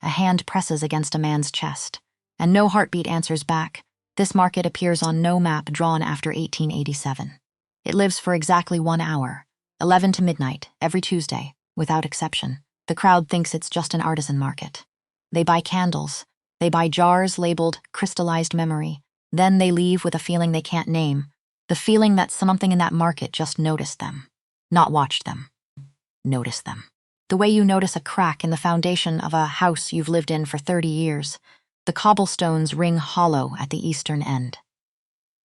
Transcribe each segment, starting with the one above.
a hand presses against a man's chest, and no heartbeat answers back. This market appears on no map drawn after 1887. It lives for exactly 1 hour, 11 to midnight, every Tuesday, without exception. The crowd thinks it's just an artisan market. They buy candles. They buy jars labeled crystallized memory. Then they leave with a feeling they can't name, the feeling that something in that market just noticed them. Not watched them. Noticed them. The way you notice a crack in the foundation of a house you've lived in for 30 years. The cobblestones ring hollow at the eastern end.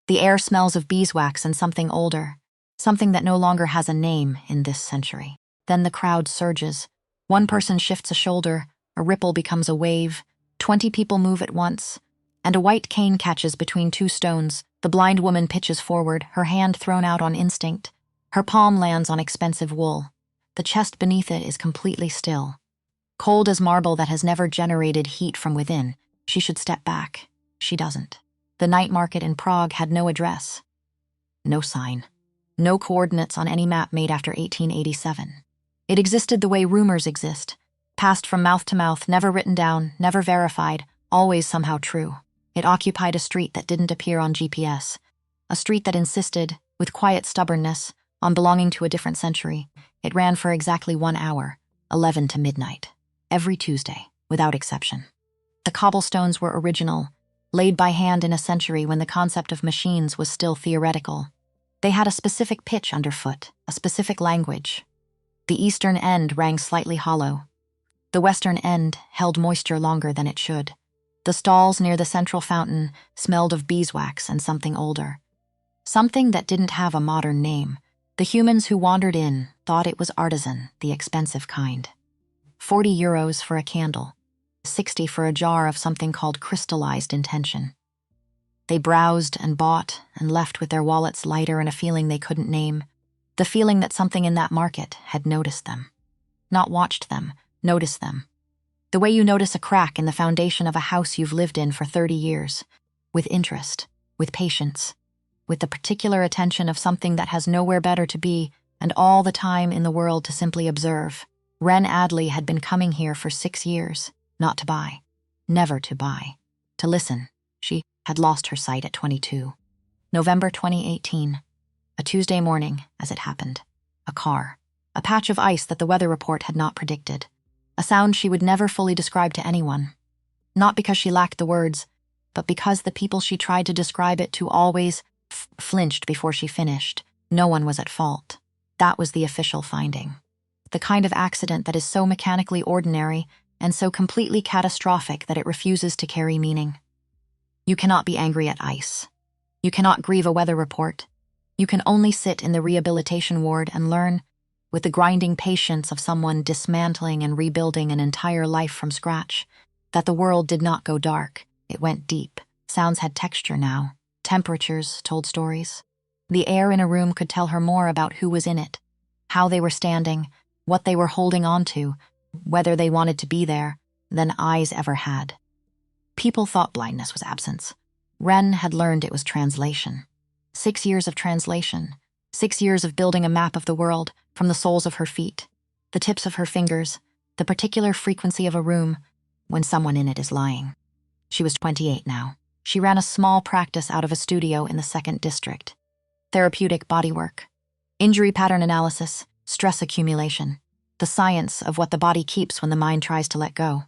The air smells of beeswax and something older, something that no longer has a name in this century. Then the crowd surges. One person shifts a shoulder, a ripple becomes a wave, 20 people move at once, and a white cane catches between 2 stones. The blind woman pitches forward, her hand thrown out on instinct. Her palm lands on expensive wool. The chest beneath it is completely still. Cold as marble that has never generated heat from within. She should step back. She doesn't. The night market in Prague had no address. No sign. No coordinates on any map made after 1887. It existed the way rumors exist, passed from mouth to mouth, never written down, never verified, always somehow true. It occupied a street that didn't appear on GPS, a street that insisted, with quiet stubbornness, on belonging to a different century. It ran for exactly 1 hour, 11 to midnight, every Tuesday, without exception. The cobblestones were original, laid by hand in a century when the concept of machines was still theoretical. They had a specific pitch underfoot, a specific language. The eastern end rang slightly hollow. The western end held moisture longer than it should. The stalls near the central fountain smelled of beeswax and something older. Something that didn't have a modern name. The humans who wandered in thought it was artisan, the expensive kind. 40 euros for a candle, 60 for a jar of something called crystallized intention. They browsed and bought and left with their wallets lighter and a feeling they couldn't name, the feeling that something in that market had noticed them. Not watched them, noticed them. The way you notice a crack in the foundation of a house you've lived in for 30 years, with interest, with patience, with the particular attention of something that has nowhere better to be and all the time in the world to simply observe. Wren Adley had been coming here for 6 years, not to buy, never to buy, to listen. She had lost her sight at 22. November 2018. A Tuesday morning, as it happened. A car. A patch of ice that the weather report had not predicted. A sound she would never fully describe to anyone. Not because she lacked the words, but because the people she tried to describe it to always flinched before she finished. No one was at fault. That was the official finding. The kind of accident that is so mechanically ordinary and so completely catastrophic that it refuses to carry meaning. You cannot be angry at ice. You cannot grieve a weather report. You can only sit in the rehabilitation ward and learn, with the grinding patience of someone dismantling and rebuilding an entire life from scratch, that the world did not go dark. It went deep. Sounds had texture now. Temperatures told stories. The air in a room could tell her more about who was in it, how they were standing, what they were holding on to, whether they wanted to be there, than eyes ever had. People thought blindness was absence. Wren had learned it was translation. 6 years of translation. 6 years of building a map of the world from the soles of her feet, the tips of her fingers, the particular frequency of a room when someone in it is lying. She was 28 now. She ran a small practice out of a studio in the 2nd District. Therapeutic bodywork, injury pattern analysis, stress accumulation, the science of what the body keeps when the mind tries to let go.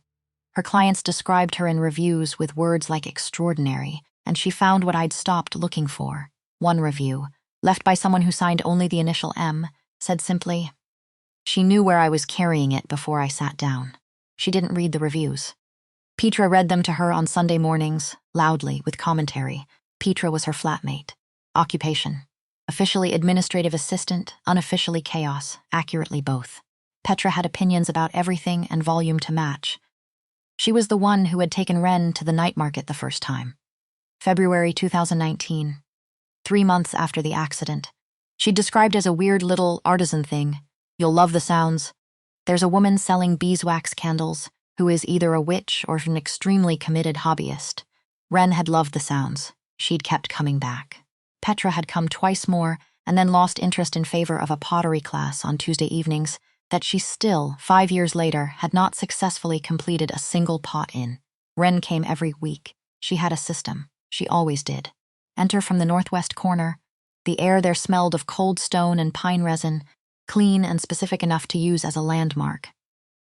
Her clients described her in reviews with words like extraordinary, and she found what I'd stopped looking for. One review, left by someone who signed only the initial M, said simply, "She knew where I was carrying it before I sat down." She didn't read the reviews. Petra read them to her on Sunday mornings, loudly, with commentary. Petra was her flatmate. Occupation. Officially administrative assistant, unofficially chaos, accurately both. Petra had opinions about everything and volume to match. She was the one who had taken Wren to the night market the first time. February 2019. 3 months after the accident. She'd described as a weird little artisan thing. You'll love the sounds. There's a woman selling beeswax candles who is either a witch or an extremely committed hobbyist. Wren had loved the sounds. She'd kept coming back. Petra had come twice more and then lost interest in favor of a pottery class on Tuesday evenings, that she still, 5 years later, had not successfully completed a single pot-in. Ren came every week. She had a system. She always did. Enter from the northwest corner. The air there smelled of cold stone and pine resin, clean and specific enough to use as a landmark.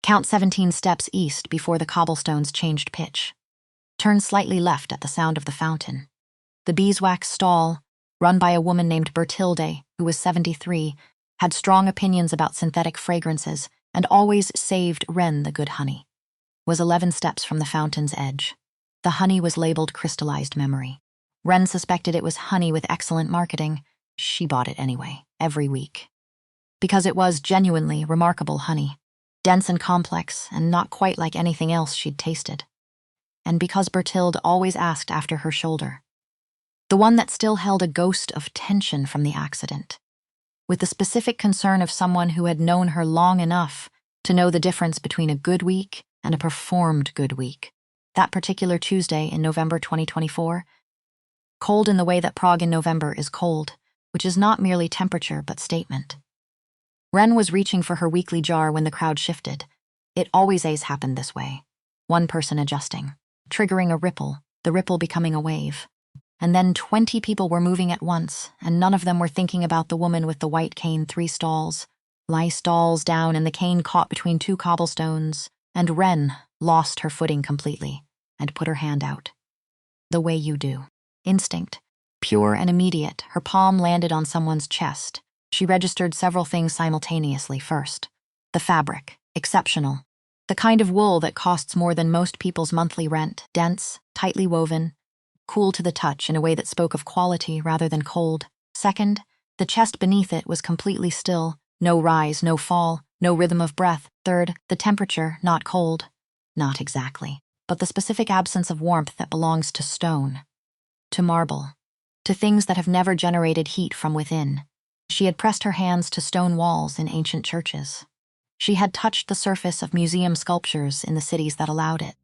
Count 17 steps east before the cobblestones changed pitch. Turn slightly left at the sound of the fountain. The beeswax stall, run by a woman named Bertilde, who was 73, had strong opinions about synthetic fragrances and always saved Ren the good honey. Was 11 steps from the fountain's edge. The honey was labeled crystallized memory. Ren suspected it was honey with excellent marketing. She bought it anyway, every week. Because it was genuinely remarkable honey, dense and complex, and not quite like anything else she'd tasted. And because Bertilde always asked after her shoulder. The one that still held a ghost of tension from the accident, with the specific concern of someone who had known her long enough to know the difference between a good week and a performed good week. That particular Tuesday in November 2024, cold in the way that Prague in November is cold, which is not merely temperature but statement. Ren was reaching for her weekly jar when the crowd shifted. It always happened this way. One person adjusting, triggering a ripple, the ripple becoming a wave. And then 20 people were moving at once, and none of them were thinking about the woman with the white cane 3 stalls. Lie stalls down and the cane caught between 2 cobblestones, and Ren lost her footing completely and put her hand out. The way you do. Instinct. Pure and immediate, her palm landed on someone's chest. She registered several things simultaneously first. The fabric. Exceptional. The kind of wool that costs more than most people's monthly rent. Dense, tightly woven, cool to the touch in a way that spoke of quality rather than cold. Second, the chest beneath it was completely still. No rise, no fall, no rhythm of breath. Third, the temperature, not cold. Not exactly, but the specific absence of warmth that belongs to stone, to marble, to things that have never generated heat from within. She had pressed her hands to stone walls in ancient churches. She had touched the surface of museum sculptures in the cities that allowed it.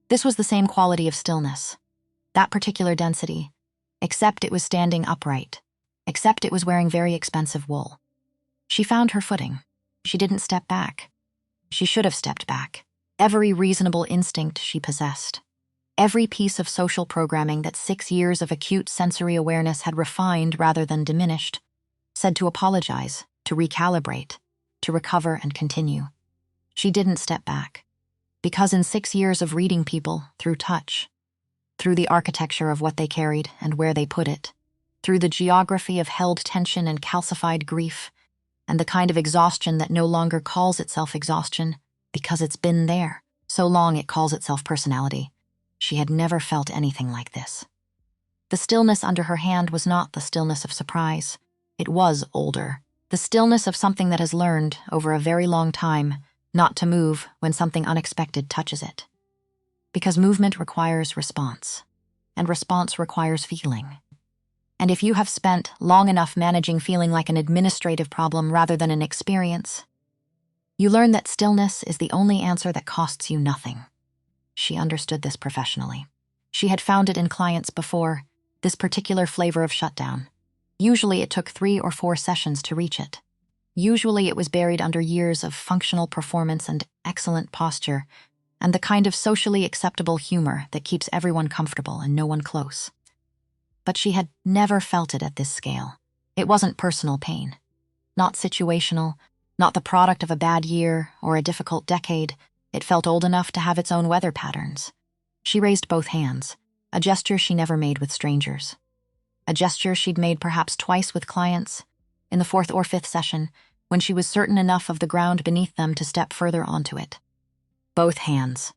This was the same quality of stillness, that particular density, except it was standing upright, except it was wearing very expensive wool. She found her footing. She didn't step back. She should have stepped back. Every reasonable instinct she possessed. Every piece of social programming that 6 years of acute sensory awareness had refined rather than diminished, said to apologize, to recalibrate, to recover and continue. She didn't step back. Because in 6 years of reading people through touch, through the architecture of what they carried and where they put it, through the geography of held tension and calcified grief, and the kind of exhaustion that no longer calls itself exhaustion because it's been there, so long it calls itself personality, she had never felt anything like this. The stillness under her hand was not the stillness of surprise. It was older. The stillness of something that has learned, over a very long time, not to move when something unexpected touches it. Because movement requires response, and response requires feeling. And if you have spent long enough managing feeling like an administrative problem rather than an experience, you learn that stillness is the only answer that costs you nothing. She understood this professionally. She had found it in clients before, this particular flavor of shutdown. Usually it took 3 or 4 sessions to reach it. Usually it was buried under years of functional performance and excellent posture, and the kind of socially acceptable humor that keeps everyone comfortable and no one close. But she had never felt it at this scale. It wasn't personal pain. Not situational, not the product of a bad year or a difficult decade. It felt old enough to have its own weather patterns. She raised both hands, a gesture she never made with strangers. A gesture she'd made perhaps twice with clients, in the 4th or 5th session, when she was certain enough of the ground beneath them to step further onto it. Both hands,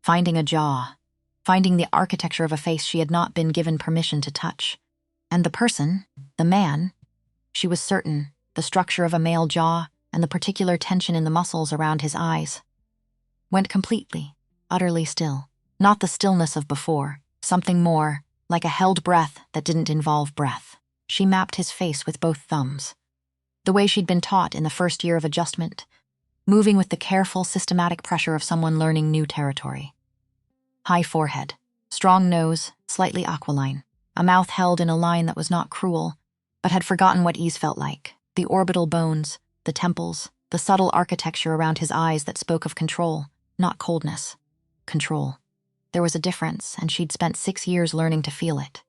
finding a jaw, finding the architecture of a face she had not been given permission to touch. And the person, the man, she was certain, the structure of a male jaw and the particular tension in the muscles around his eyes, went completely, utterly still. Not the stillness of before, something more, like a held breath that didn't involve breath. She mapped his face with both thumbs, the way she'd been taught in the first year of adjustment, moving with the careful, systematic pressure of someone learning new territory. High forehead, strong nose, slightly aquiline, a mouth held in a line that was not cruel, but had forgotten what ease felt like, the orbital bones, the temples, the subtle architecture around his eyes that spoke of control, not coldness. Control. There was a difference, and she'd spent 6 years learning to feel it.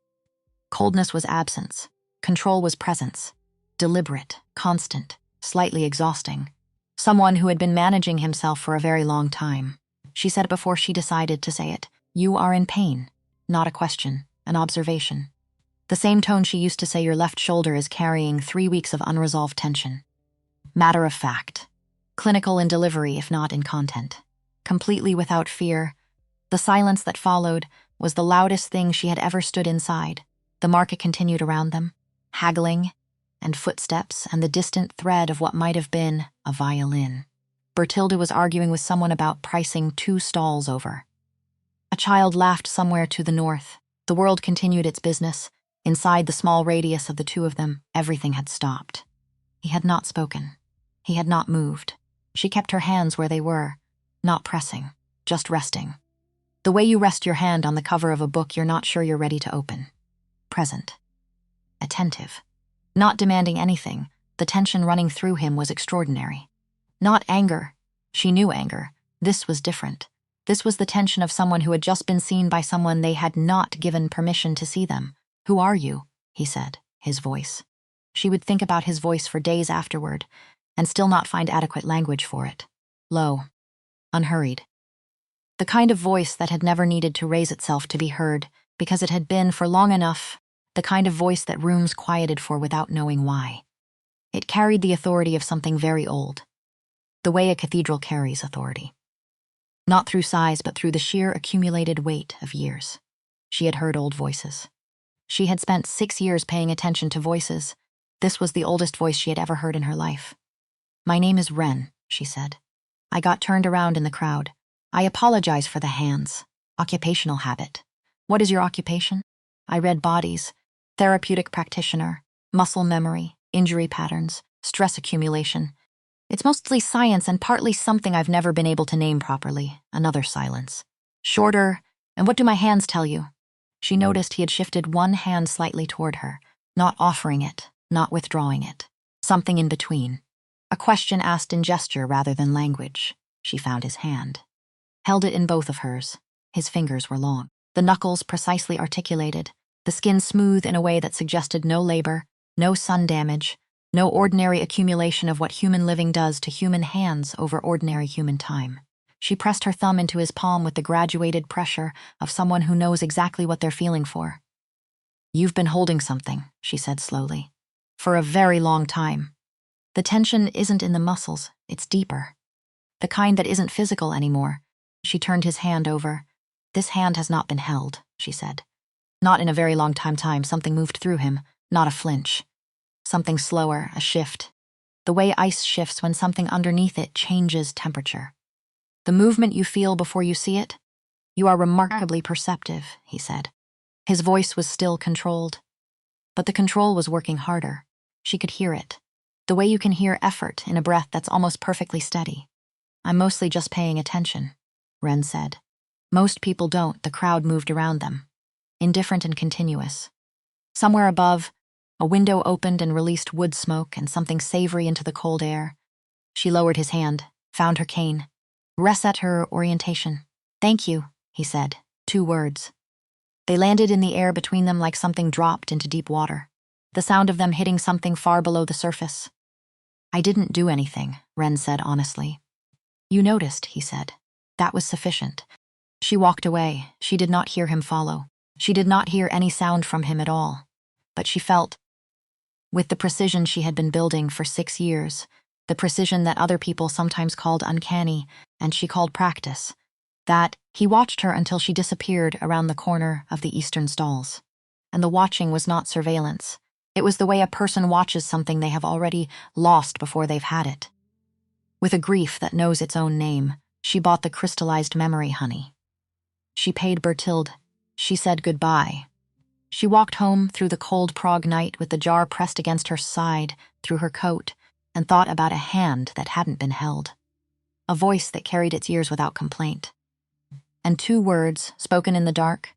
Coldness was absence. Control was presence. Deliberate, constant, slightly exhausting. Someone who had been managing himself for a very long time. She said it before she decided to say it. You are in pain. Not a question, an observation. The same tone she used to say your left shoulder is carrying 3 weeks of unresolved tension. Matter of fact. Clinical in delivery, if not in content. Completely without fear. The silence that followed was the loudest thing she had ever stood inside. The market continued around them, haggling, and footsteps, and the distant thread of what might have been a violin. Bertilda was arguing with someone about pricing 2 stalls over. A child laughed somewhere to the north. The world continued its business. Inside the small radius of the two of them, everything had stopped. He had not spoken. He had not moved. She kept her hands where they were, not pressing, just resting. The way you rest your hand on the cover of a book you're not sure you're ready to open. Present. Attentive. Not demanding anything, the tension running through him was extraordinary. Not anger. She knew anger. This was different. This was the tension of someone who had just been seen by someone they had not given permission to see them. Who are you? He said, his voice. She would think about his voice for days afterward, and still not find adequate language for it. Low. Unhurried. The kind of voice that had never needed to raise itself to be heard, because it had been for long enough, the kind of voice that rooms quieted for without knowing why. It carried the authority of something very old. The way a cathedral carries authority. Not through size, but through the sheer accumulated weight of years. She had heard old voices. She had spent 6 years paying attention to voices. This was the oldest voice she had ever heard in her life. My name is Wren, she said. I got turned around in the crowd. I apologize for the hands. Occupational habit. What is your occupation? I read bodies. Therapeutic practitioner. Muscle memory. Injury patterns. Stress accumulation. It's mostly science and partly something I've never been able to name properly. Another silence. Shorter. And what do my hands tell you? She noticed he had shifted one hand slightly toward her, not offering it, not withdrawing it. Something in between. A question asked in gesture rather than language. She found his hand. Held it in both of hers. His fingers were long. The knuckles precisely articulated. The skin smooth in a way that suggested no labor, no sun damage, no ordinary accumulation of what human living does to human hands over ordinary human time. She pressed her thumb into his palm with the graduated pressure of someone who knows exactly what they're feeling for. You've been holding something, she said slowly. For a very long time. The tension isn't in the muscles, it's deeper. The kind that isn't physical anymore. She turned his hand over. This hand has not been held, she said. Not in a very long time. Something moved through him, not a flinch. Something slower, a shift. The way ice shifts when something underneath it changes temperature. The movement you feel before you see it? You are remarkably perceptive, he said. His voice was still controlled. But the control was working harder. She could hear it. The way you can hear effort in a breath that's almost perfectly steady. I'm mostly just paying attention, Wren said. Most people don't. The crowd moved around them. Indifferent and continuous. Somewhere above, a window opened and released wood smoke and something savory into the cold air. She lowered his hand, found her cane. Reset her orientation. Thank you, he said. 2 words. They landed in the air between them like something dropped into deep water. The sound of them hitting something far below the surface. I didn't do anything, Wren said honestly. You noticed, he said. That was sufficient. She walked away. She did not hear him follow. She did not hear any sound from him at all. But she felt, with the precision she had been building for 6 years, the precision that other people sometimes called uncanny, and she called practice, that he watched her until she disappeared around the corner of the eastern stalls. And the watching was not surveillance. It was the way a person watches something they have already lost before they've had it. With a grief that knows its own name, she bought the crystallized memory honey. She paid Bertilde. She said goodbye. She walked home through the cold Prague night with the jar pressed against her side, through her coat, and thought about a hand that hadn't been held. A voice that carried its years without complaint. And 2 words, spoken in the dark,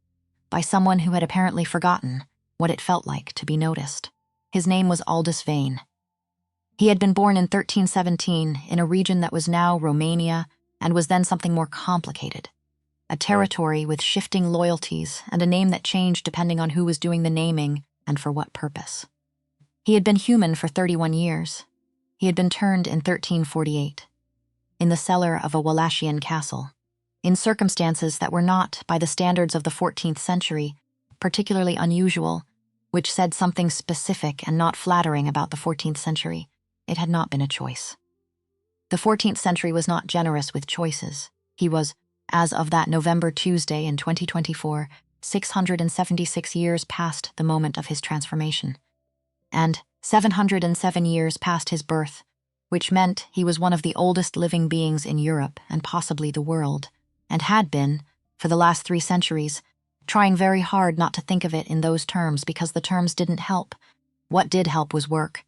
by someone who had apparently forgotten what it felt like to be noticed. His name was Aldis Vane. He had been born in 1317 in a region that was now Romania and was then something more complicated, a territory with shifting loyalties and a name that changed depending on who was doing the naming and for what purpose. He had been human for 31 years. He had been turned in 1348, in the cellar of a Wallachian castle, in circumstances that were not, by the standards of the 14th century, particularly unusual, which said something specific and not flattering about the 14th century. It had not been a choice. The 14th century was not generous with choices. He was, as of that November Tuesday in 2024, 676 years past the moment of his transformation, and 707 years past his birth, which meant he was one of the oldest living beings in Europe and possibly the world, and had been, for the last 3 centuries, trying very hard not to think of it in those terms because the terms didn't help. What did help was work.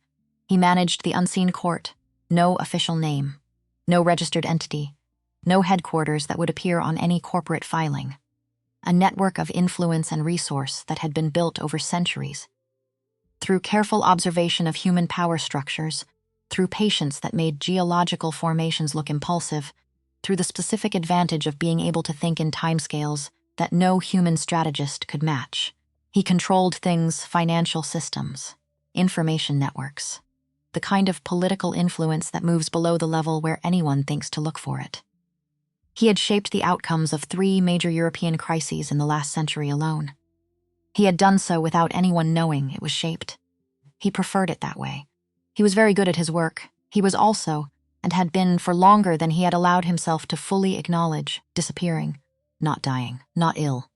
He managed the unseen court, no official name, no registered entity, no headquarters that would appear on any corporate filing. A network of influence and resource that had been built over centuries. Through careful observation of human power structures, through patience that made geological formations look impulsive, through the specific advantage of being able to think in timescales that no human strategist could match. He controlled things, financial systems, information networks, the kind of political influence that moves below the level where anyone thinks to look for it. He had shaped the outcomes of 3 major European crises in the last century alone. He had done so without anyone knowing it was shaped. He preferred it that way. He was very good at his work. He was also, and had been for longer than he had allowed himself to fully acknowledge, disappearing, not dying, not ill,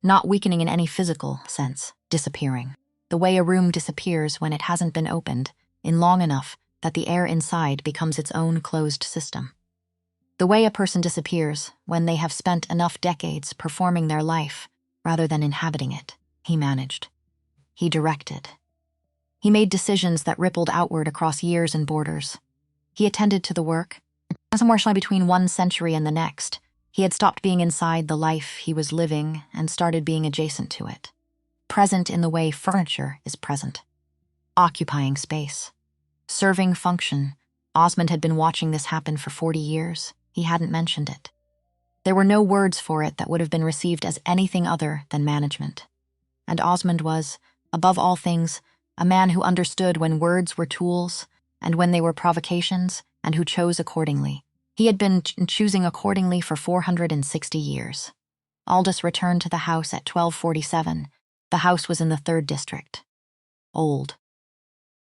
not weakening in any physical sense, disappearing, the way a room disappears when it hasn't been opened in long enough that the air inside becomes its own closed system. The way a person disappears when they have spent enough decades performing their life rather than inhabiting it. He managed. He directed. He made decisions that rippled outward across years and borders. He attended to the work. Somewhere between 1 century and the next, he had stopped being inside the life he was living and started being adjacent to it. Present in the way furniture is present. Occupying space. Serving function. Osmond had been watching this happen for 40 years. He hadn't mentioned it. There were no words for it that would have been received as anything other than management. And Osmond was, above all things, a man who understood when words were tools and when they were provocations, and who chose accordingly. He had been choosing accordingly for 460 years. Aldis returned to the house at 1247. The house was in the 3rd district. Old.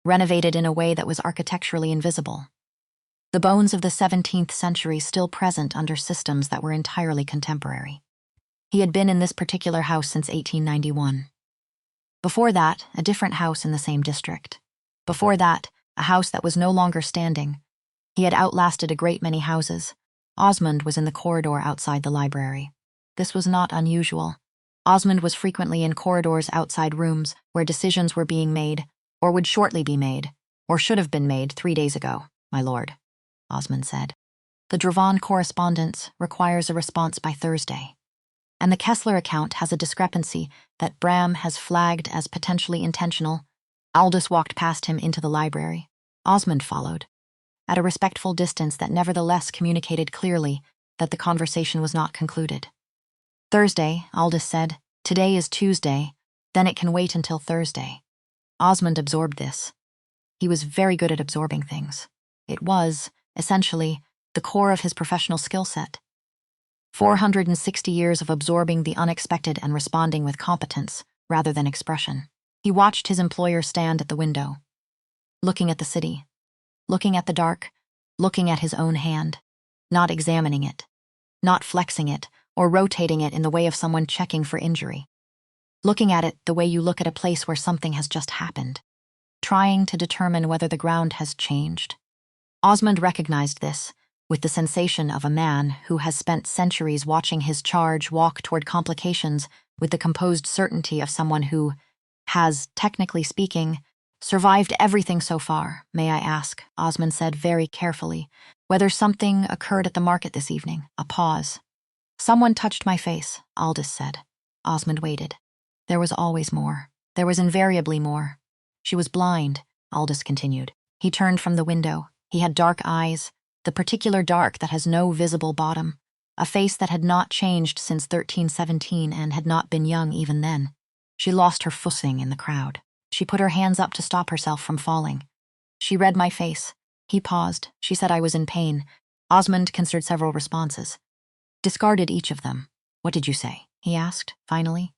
Renovated in a way that was architecturally invisible. The bones of the 17th century still present under systems that were entirely contemporary. He had been in this particular house since 1891. Before that, a different house in the same district. Before that, a house that was no longer standing. He had outlasted a great many houses. Osmond was in the corridor outside the library. This was not unusual. Osmond was frequently in corridors outside rooms where decisions were being made, or would shortly be made, or should have been made 3 days ago, my lord, Osmond said. The Dravon correspondence requires a response by Thursday, and the Kessler account has a discrepancy that Bram has flagged as potentially intentional. Aldis walked past him into the library. Osmond followed, at a respectful distance that nevertheless communicated clearly that the conversation was not concluded. Thursday, Aldis said. Today is Tuesday, then it can wait until Thursday. Osmond absorbed this. He was very good at absorbing things. It was, essentially, the core of his professional skill set. 460 years of absorbing the unexpected and responding with competence rather than expression. He watched his employer stand at the window, looking at the city, looking at the dark, looking at his own hand, not examining it, not flexing it or rotating it in the way of someone checking for injury. Looking at it the way you look at a place where something has just happened, trying to determine whether the ground has changed. Osmond recognized this with the sensation of a man who has spent centuries watching his charge walk toward complications with the composed certainty of someone who has, technically speaking, survived everything so far. May I ask, Osmond said very carefully, whether something occurred at the market this evening? A pause. Someone touched my face, Aldis said. Osmond waited. There was always more. There was invariably more. She was blind, Aldis continued. He turned from the window. He had dark eyes, the particular dark that has no visible bottom, a face that had not changed since 1317 and had not been young even then. She lost her footing in the crowd. She put her hands up to stop herself from falling. She read my face. He paused. She said I was in pain. Osmond considered several responses. Discarded each of them. What did you say? He asked, finally.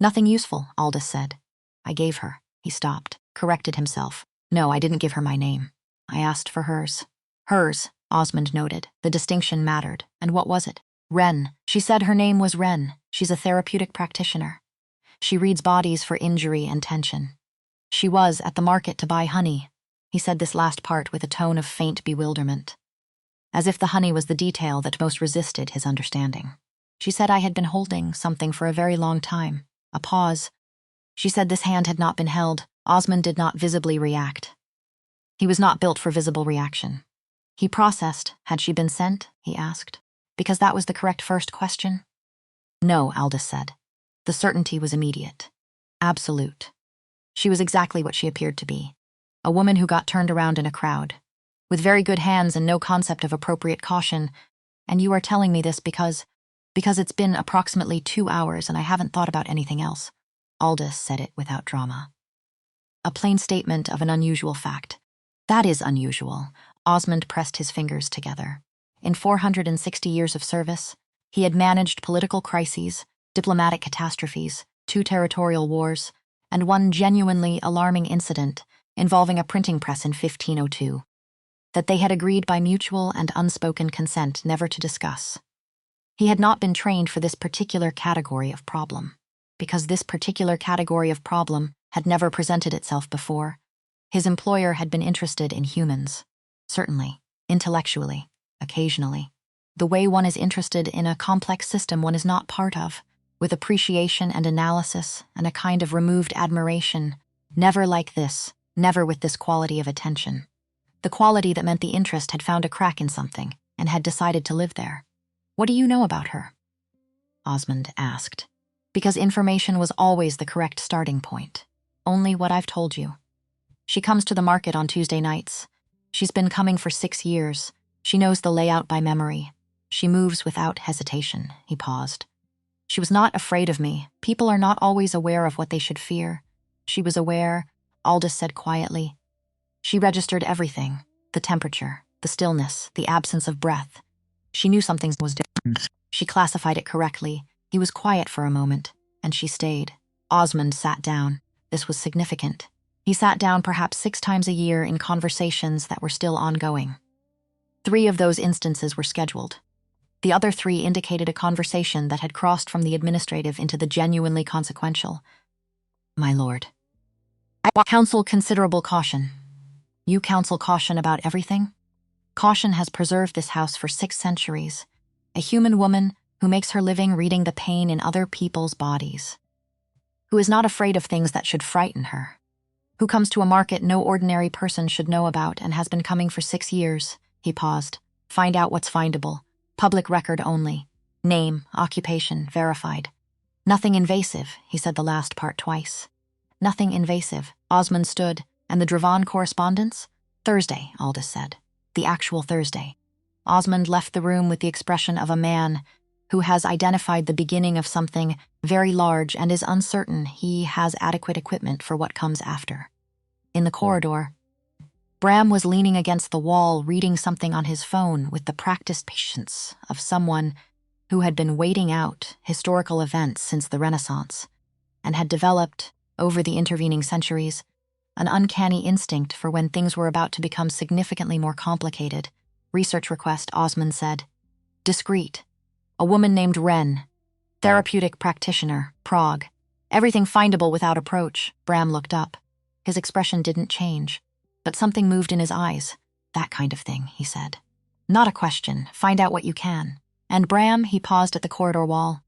Nothing useful, Aldis said. I gave her. He stopped, corrected himself. No, I didn't give her my name. I asked for hers. Hers, Osmond noted. The distinction mattered. And what was it? Wren. She said her name was Wren. She's a therapeutic practitioner. She reads bodies for injury and tension. She was at the market to buy honey. He said this last part with a tone of faint bewilderment, as if the honey was the detail that most resisted his understanding. She said I had been holding something for a very long time. A pause. She said this hand had not been held. Osmond did not visibly react. He was not built for visible reaction. He processed. Had she been sent? He asked. Because that was the correct first question. No, Aldis said. The certainty was immediate. Absolute. She was exactly what she appeared to be. A woman who got turned around in a crowd, with very good hands and no concept of appropriate caution. And you are telling me this because it's been approximately 2 hours and I haven't thought about anything else. Aldis said it without drama. A plain statement of an unusual fact. That is unusual. Osmond pressed his fingers together. In 460 years of service, he had managed political crises, diplomatic catastrophes, 2 territorial wars, and 1 genuinely alarming incident involving a printing press in 1502, that they had agreed by mutual and unspoken consent never to discuss. He had not been trained for this particular category of problem, because this particular category of problem had never presented itself before. His employer had been interested in humans, certainly, intellectually, occasionally, the way one is interested in a complex system one is not part of, with appreciation and analysis and a kind of removed admiration, never like this, never with this quality of attention. The quality that meant the interest had found a crack in something and had decided to live there. What do you know about her? Osmond asked. Because information was always the correct starting point. Only what I've told you. She comes to the market on Tuesday nights. She's been coming for 6 years. She knows the layout by memory. She moves without hesitation. He paused. She was not afraid of me. People are not always aware of what they should fear. She was aware, Aldis said quietly. She registered everything, the temperature, the stillness, the absence of breath. She knew something was different. She classified it correctly. He was quiet for a moment, and she stayed. Osmond sat down. This was significant. He sat down perhaps 6 times a year in conversations that were still ongoing. 3 of those instances were scheduled. The other 3 indicated a conversation that had crossed from the administrative into the genuinely consequential. My lord. I counsel considerable caution. You counsel caution about everything? Caution has preserved this house for 6 centuries. A human woman who makes her living reading the pain in other people's bodies. Who is not afraid of things that should frighten her. Who comes to a market no ordinary person should know about and has been coming for 6 years. He paused. Find out what's findable. Public record only. Name, occupation, verified. Nothing invasive, he said the last part twice. Nothing invasive. Osmond stood. And the Dravon correspondence? Thursday, Aldis said. The actual Thursday. Osmond left the room with the expression of a man who has identified the beginning of something very large and is uncertain he has adequate equipment for what comes after. In the corridor, Bram was leaning against the wall reading something on his phone with the practiced patience of someone who had been waiting out historical events since the Renaissance and had developed, over the intervening centuries, an uncanny instinct for when things were about to become significantly more complicated. Research request, Osmond said. Discreet. A woman named Wren. Therapeutic practitioner, Prague. Everything findable without approach. Bram looked up. His expression didn't change, but something moved in his eyes. That kind of thing, he said. Not a question. Find out what you can. And Bram, he paused at the corridor wall.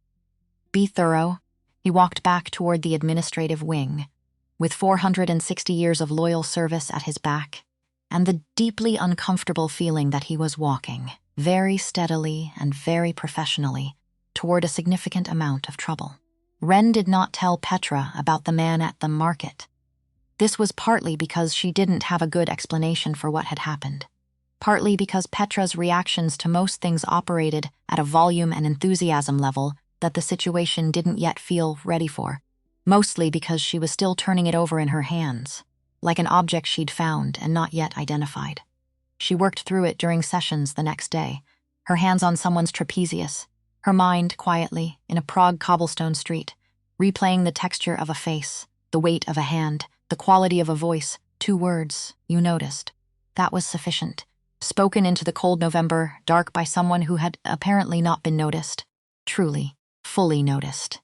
Be thorough. He walked back toward the administrative wing, with 460 years of loyal service at his back, and the deeply uncomfortable feeling that he was walking, very steadily and very professionally, toward a significant amount of trouble. Wren did not tell Petra about the man at the market. This was partly because she didn't have a good explanation for what had happened. Partly because Petra's reactions to most things operated at a volume and enthusiasm level that the situation didn't yet feel ready for. Mostly because she was still turning it over in her hands, like an object she'd found and not yet identified. She worked through it during sessions the next day, her hands on someone's trapezius, her mind quietly in a Prague cobblestone street, replaying the texture of a face, the weight of a hand, the quality of a voice, 2 words, you noticed. That was sufficient. Spoken into the cold November, dark by someone who had apparently not been noticed. Truly, fully noticed.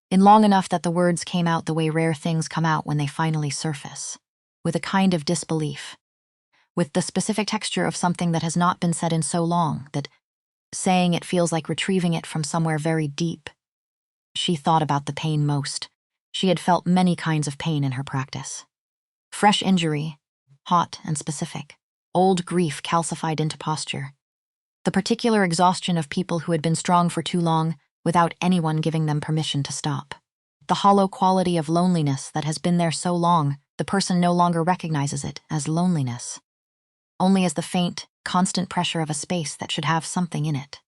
In long enough that the words came out the way rare things come out when they finally surface. With a kind of disbelief. With the specific texture of something that has not been said in so long that saying it feels like retrieving it from somewhere very deep. She thought about the pain most. She had felt many kinds of pain in her practice. Fresh injury, hot and specific. Old grief calcified into posture. The particular exhaustion of people who had been strong for too long without anyone giving them permission to stop. The hollow quality of loneliness that has been there so long, the person no longer recognizes it as loneliness. Only as the faint, constant pressure of a space that should have something in it.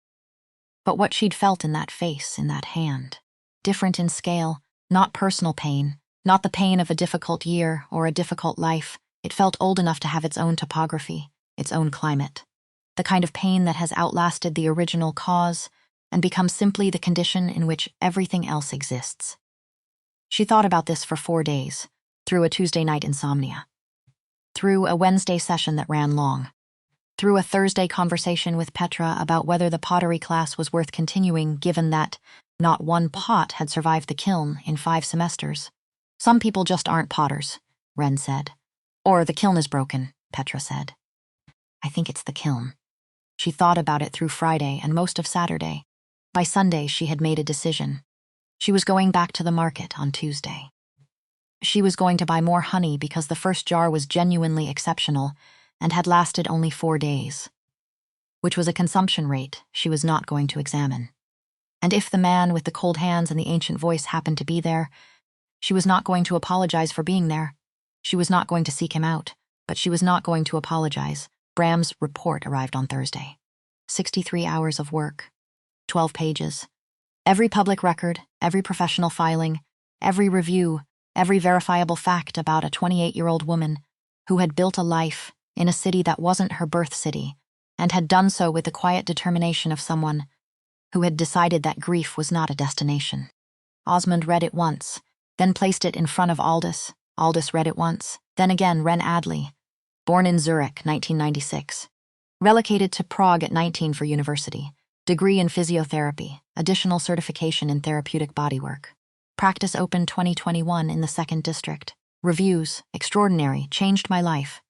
But what she'd felt in that face, in that hand. Different in scale, not personal pain, not the pain of a difficult year or a difficult life. It felt old enough to have its own topography, its own climate. The kind of pain that has outlasted the original cause and become simply the condition in which everything else exists. She thought about this for 4 days, through a Tuesday night insomnia. Through a Wednesday session that ran long. Through a Thursday conversation with Petra about whether the pottery class was worth continuing given that not one pot had survived the kiln in 5 semesters. Some people just aren't potters, Wren said. Or the kiln is broken, Petra said. I think it's the kiln. She thought about it through Friday and most of Saturday. By Sunday, she had made a decision. She was going back to the market on Tuesday. She was going to buy more honey because the first jar was genuinely exceptional and had lasted only 4 days, which was a consumption rate she was not going to examine. And if the man with the cold hands and the ancient voice happened to be there, she was not going to apologize for being there. She was not going to seek him out, but she was not going to apologize. Bram's report arrived on Thursday. 63 hours of work, 12 pages. Every public record, every professional filing, every review, every verifiable fact about a 28-year-old woman who had built a life in a city that wasn't her birth city and had done so with the quiet determination of someone who had decided that grief was not a destination. Osmond read it once, then placed it in front of Aldis. Aldis read it once, then again Wren Adley, born in Zurich, 1996. Relocated to Prague at 19 for university. Degree in physiotherapy, additional certification in therapeutic bodywork. Practice opened 2021 in the 2nd District. Reviews, extraordinary, changed my life.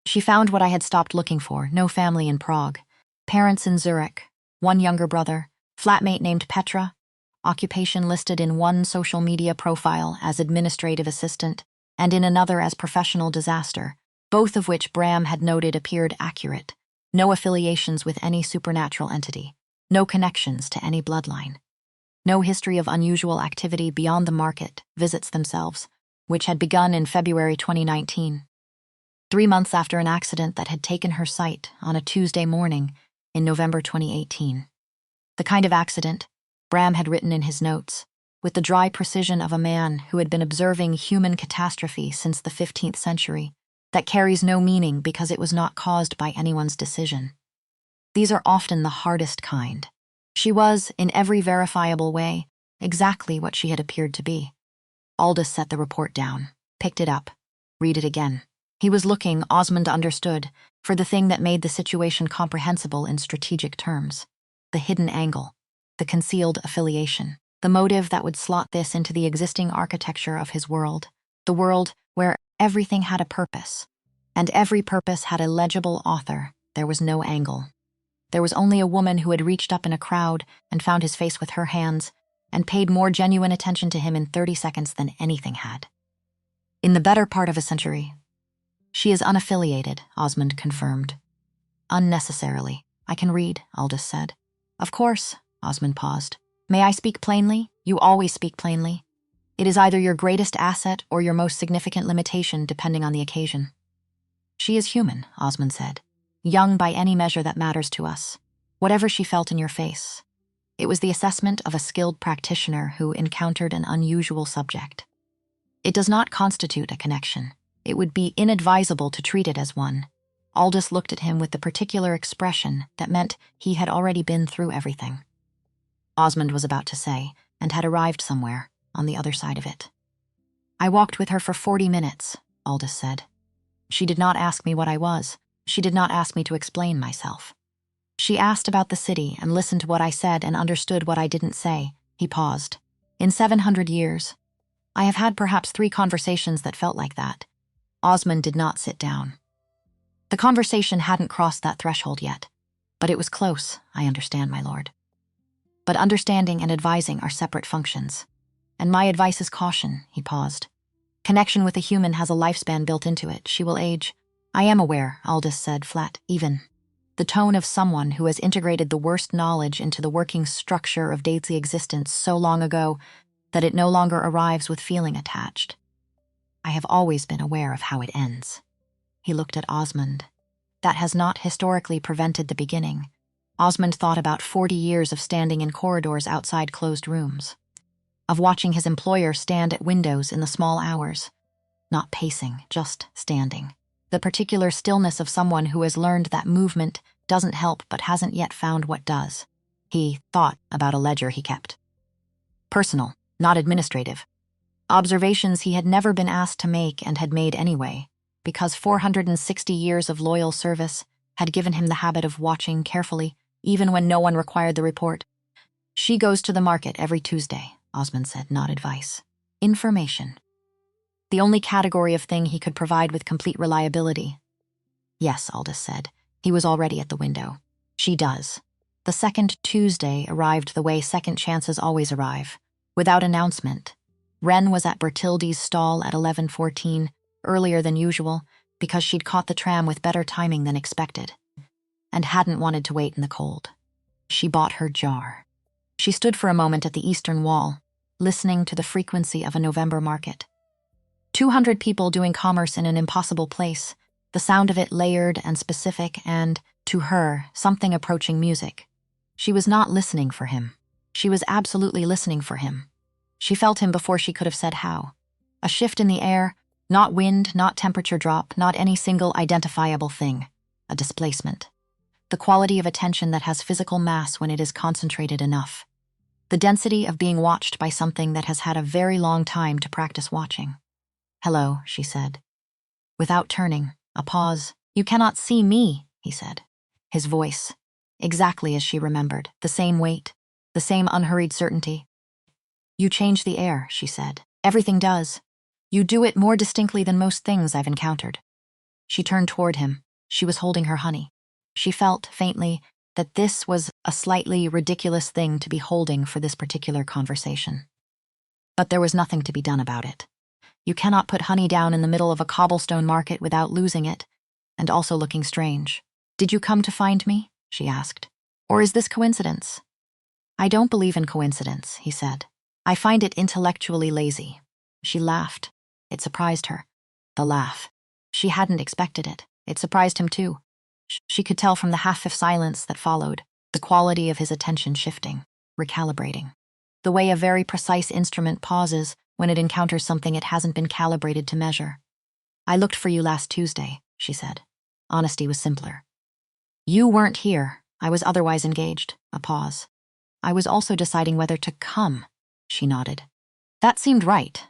She found what I had stopped looking for, no family in Prague. Parents in Zurich, 1 younger brother, flatmate named Petra, occupation listed in 1 social media profile as administrative assistant and in another as professional disaster, both of which Bram had noted appeared accurate. No affiliations with any supernatural entity, no connections to any bloodline. No history of unusual activity beyond the market, visits themselves, which had begun in February 2019. 3 months after an accident that had taken her sight on a Tuesday morning in November 2018. The kind of accident, Bram had written in his notes, with the dry precision of a man who had been observing human catastrophe since the 15th century, that carries no meaning because it was not caused by anyone's decision. These are often the hardest kind. She was, in every verifiable way, exactly what she had appeared to be. Aldis set the report down, picked it up, read it again. He was looking, Osmond understood, for the thing that made the situation comprehensible in strategic terms. The hidden angle, the concealed affiliation, the motive that would slot this into the existing architecture of his world, the world where everything had a purpose, and every purpose had a legible author. There was no angle. There was only a woman who had reached up in a crowd and found his face with her hands and paid more genuine attention to him in 30 seconds than anything had. In the better part of a century. She is unaffiliated, Osmond confirmed. Unnecessarily. I can read, Aldis said. Of course, Osmond paused. May I speak plainly? You always speak plainly. It is either your greatest asset or your most significant limitation, depending on the occasion. She is human, Osmond said, young by any measure that matters to us. Whatever she felt in your face. It was the assessment of a skilled practitioner who encountered an unusual subject. It does not constitute a connection. It would be inadvisable to treat it as one. Aldis looked at him with the particular expression that meant he had already been through everything. Osmond was about to say, and had arrived somewhere, on the other side of it. I walked with her for 40 minutes, Aldis said. She did not ask me what I was. She did not ask me to explain myself. She asked about the city and listened to what I said and understood what I didn't say. He paused. In 700 years, I have had perhaps 3 conversations that felt like that. Osmond did not sit down. The conversation hadn't crossed that threshold yet, but it was close, I understand, my lord. But understanding and advising are separate functions. And my advice is caution, he paused. Connection with a human has a lifespan built into it. She will age. I am aware, Aldis said, flat, even. The tone of someone who has integrated the worst knowledge into the working structure of daily existence so long ago that it no longer arrives with feeling attached. I have always been aware of how it ends. He looked at Osmond. That has not historically prevented the beginning. Osmond thought about 40 years of standing in corridors outside closed rooms, of watching his employer stand at windows in the small hours, not pacing, just standing. The particular stillness of someone who has learned that movement doesn't help but hasn't yet found what does. He thought about a ledger he kept. Personal, not administrative. Observations he had never been asked to make and had made anyway, because 460 years of loyal service had given him the habit of watching carefully, even when no one required the report. She goes to the market every Tuesday, Osmond said, not advice. Information. The only category of thing he could provide with complete reliability. Yes, Aldis said. He was already at the window. She does. The second Tuesday arrived the way second chances always arrive, without announcement. Wren was at Bertilde's stall at 11:14, earlier than usual, because she'd caught the tram with better timing than expected, and hadn't wanted to wait in the cold. She bought her jar. She stood for a moment at the eastern wall, listening to the frequency of a November market. 200 people doing commerce in an impossible place, the sound of it layered and specific and, to her, something approaching music. She was not listening for him. She was absolutely listening for him. She felt him before she could have said how. A shift in the air, not wind, not temperature drop, not any single identifiable thing. A displacement. The quality of attention that has physical mass when it is concentrated enough. The density of being watched by something that has had a very long time to practice watching. Hello, she said. Without turning, a pause. You cannot see me, he said. His voice, exactly as she remembered, the same weight, the same unhurried certainty. You change the air, she said. Everything does. You do it more distinctly than most things I've encountered. She turned toward him. She was holding her honey. She felt, faintly, that this was a slightly ridiculous thing to be holding for this particular conversation. But there was nothing to be done about it. You cannot put honey down in the middle of a cobblestone market without losing it, and also looking strange. Did you come to find me? She asked. Or is this coincidence? I don't believe in coincidence, he said. I find it intellectually lazy. She laughed. It surprised her. The laugh. She hadn't expected it. It surprised him too. She could tell from the half of silence that followed, the quality of his attention shifting, recalibrating. The way a very precise instrument pauses when it encounters something it hasn't been calibrated to measure. I looked for you last Tuesday, she said. Honesty was simpler. You weren't here. I was otherwise engaged. A pause. I was also deciding whether to come, she nodded. That seemed right.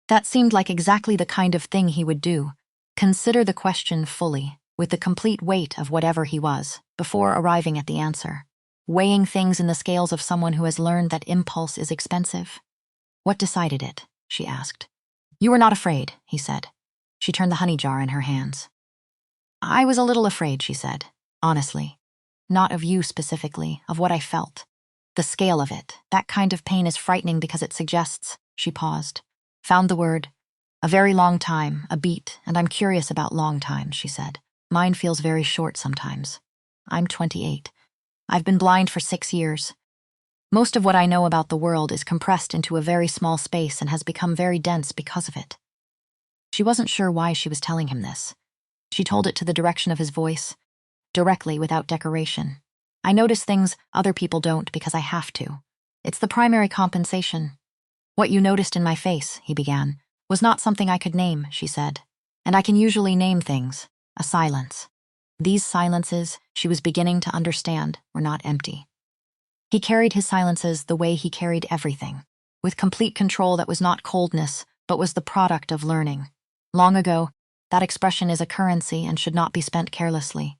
That seemed like exactly the kind of thing he would do. Consider the question fully, with the complete weight of whatever he was, before arriving at the answer. Weighing things in the scales of someone who has learned that impulse is expensive. What decided it? She asked. You were not afraid, he said. She turned the honey jar in her hands. I was a little afraid, she said, honestly. Not of you specifically, of what I felt. The scale of it, that kind of pain is frightening because it suggests, she paused. Found the word. A very long time, a beat, and I'm curious about long times, she said. Mine feels very short sometimes. I'm 28. I've been blind for 6 years. Most of what I know about the world is compressed into a very small space and has become very dense because of it. She wasn't sure why she was telling him this. She told it to the direction of his voice, directly, without decoration. I notice things other people don't because I have to. It's the primary compensation. What you noticed in my face, he began, was not something I could name, she said. And I can usually name things. A silence. These silences, she was beginning to understand, were not empty. He carried his silences the way he carried everything, with complete control that was not coldness, but was the product of learning. Long ago, that expression is a currency and should not be spent carelessly.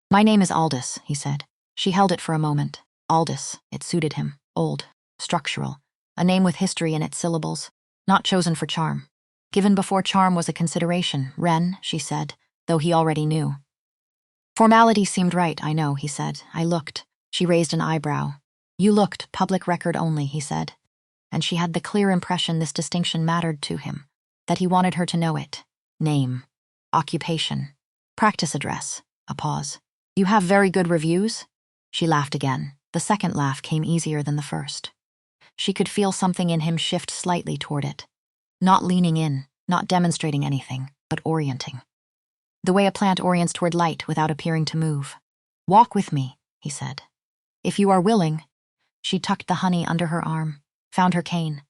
My name is Aldis, he said. She held it for a moment. Aldis, it suited him. Old, structural, a name with history in its syllables, not chosen for charm. Given before charm was a consideration, Wren, she said, though he already knew. Formality seemed right, I know, he said. I looked. She raised an eyebrow. You looked, public record only, he said. And she had the clear impression this distinction mattered to him, that he wanted her to know it. Name, occupation, practice address, a pause. You have very good reviews? She laughed again. The second laugh came easier than the first. She could feel something in him shift slightly toward it. Not leaning in, not demonstrating anything, but orienting. The way a plant orients toward light without appearing to move. Walk with me, he said. If you are willing. She tucked the honey under her arm, found her cane.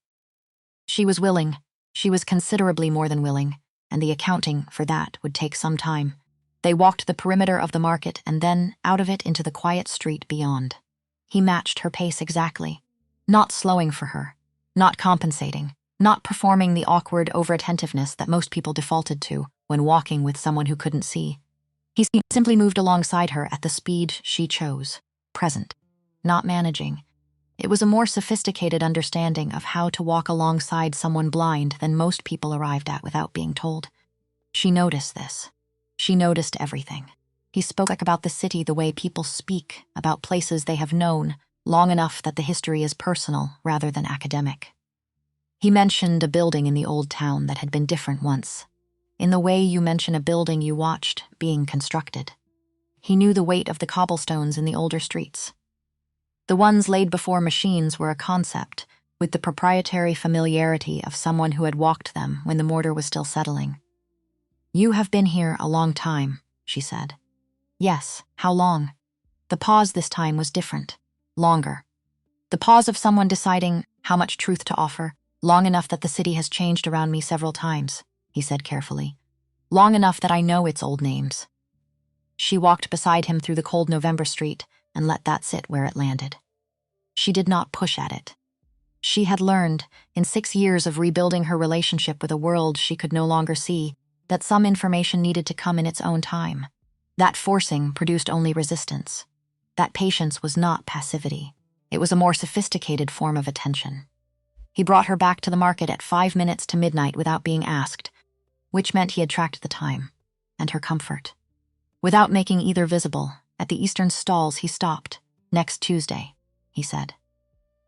She was willing. She was considerably more than willing, and the accounting for that would take some time. They walked the perimeter of the market and then out of it into the quiet street beyond. He matched her pace exactly, not slowing for her, not compensating, not performing the awkward over-attentiveness that most people defaulted to when walking with someone who couldn't see. He simply moved alongside her at the speed she chose, present, not managing. It was a more sophisticated understanding of how to walk alongside someone blind than most people arrived at without being told. She noticed this. She noticed everything. He spoke about the city the way people speak, about places they have known, long enough that the history is personal rather than academic. He mentioned a building in the old town that had been different once, in the way you mention a building you watched being constructed. He knew the weight of the cobblestones in the older streets. The ones laid before machines were a concept, with the proprietary familiarity of someone who had walked them when the mortar was still settling. You have been here a long time, she said. Yes, how long? The pause this time was different, longer. The pause of someone deciding how much truth to offer, long enough that the city has changed around me several times, he said carefully. Long enough that I know its old names. She walked beside him through the cold November street and let that sit where it landed. She did not push at it. She had learned, in 6 years of rebuilding her relationship with a world she could no longer see, that some information needed to come in its own time. That forcing produced only resistance. That patience was not passivity. It was a more sophisticated form of attention. He brought her back to the market at 5 minutes to midnight without being asked, which meant he had tracked the time, and her comfort. Without making either visible, at the eastern stalls he stopped. Next Tuesday, he said.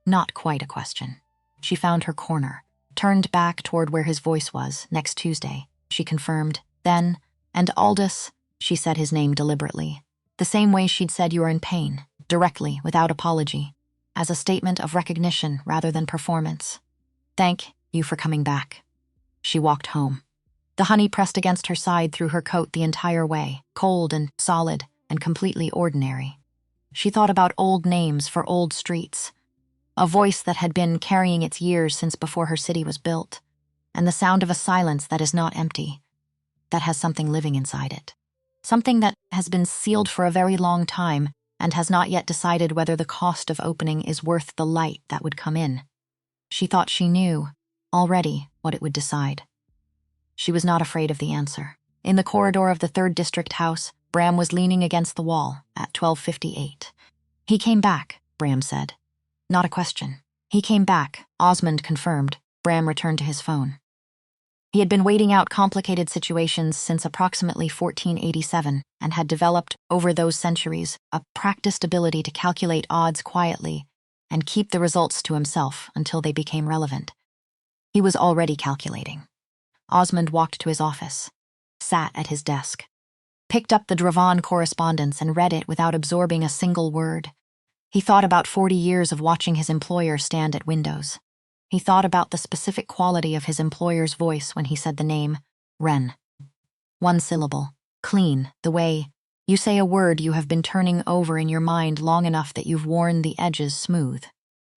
Not quite a question. She found her corner, turned back toward where his voice was. Next Tuesday, she confirmed. Then, and Aldis, she said his name deliberately, the same way she'd said you are in pain, directly, without apology, as a statement of recognition rather than performance. Thank you for coming back. She walked home. The honey pressed against her side through her coat the entire way, cold and solid and completely ordinary. She thought about old names for old streets, a voice that had been carrying its years since before her city was built, and the sound of a silence that is not empty, that has something living inside it. Something that has been sealed for a very long time and has not yet decided whether the cost of opening is worth the light that would come in. She thought she knew, already, what it would decide. She was not afraid of the answer. In the corridor of the 3rd District House, Bram was leaning against the wall at 12:58. He came back, Bram said. Not a question. He came back, Osmond confirmed. Bram returned to his phone. He had been waiting out complicated situations since approximately 1487 and had developed, over those centuries, a practiced ability to calculate odds quietly and keep the results to himself until they became relevant. He was already calculating. Osmond walked to his office, sat at his desk, picked up the Dravan correspondence and read it without absorbing a single word. He thought about 40 years of watching his employer stand at windows. He thought about the specific quality of his employer's voice when he said the name, Wren. One syllable, clean, the way you say a word you have been turning over in your mind long enough that you've worn the edges smooth.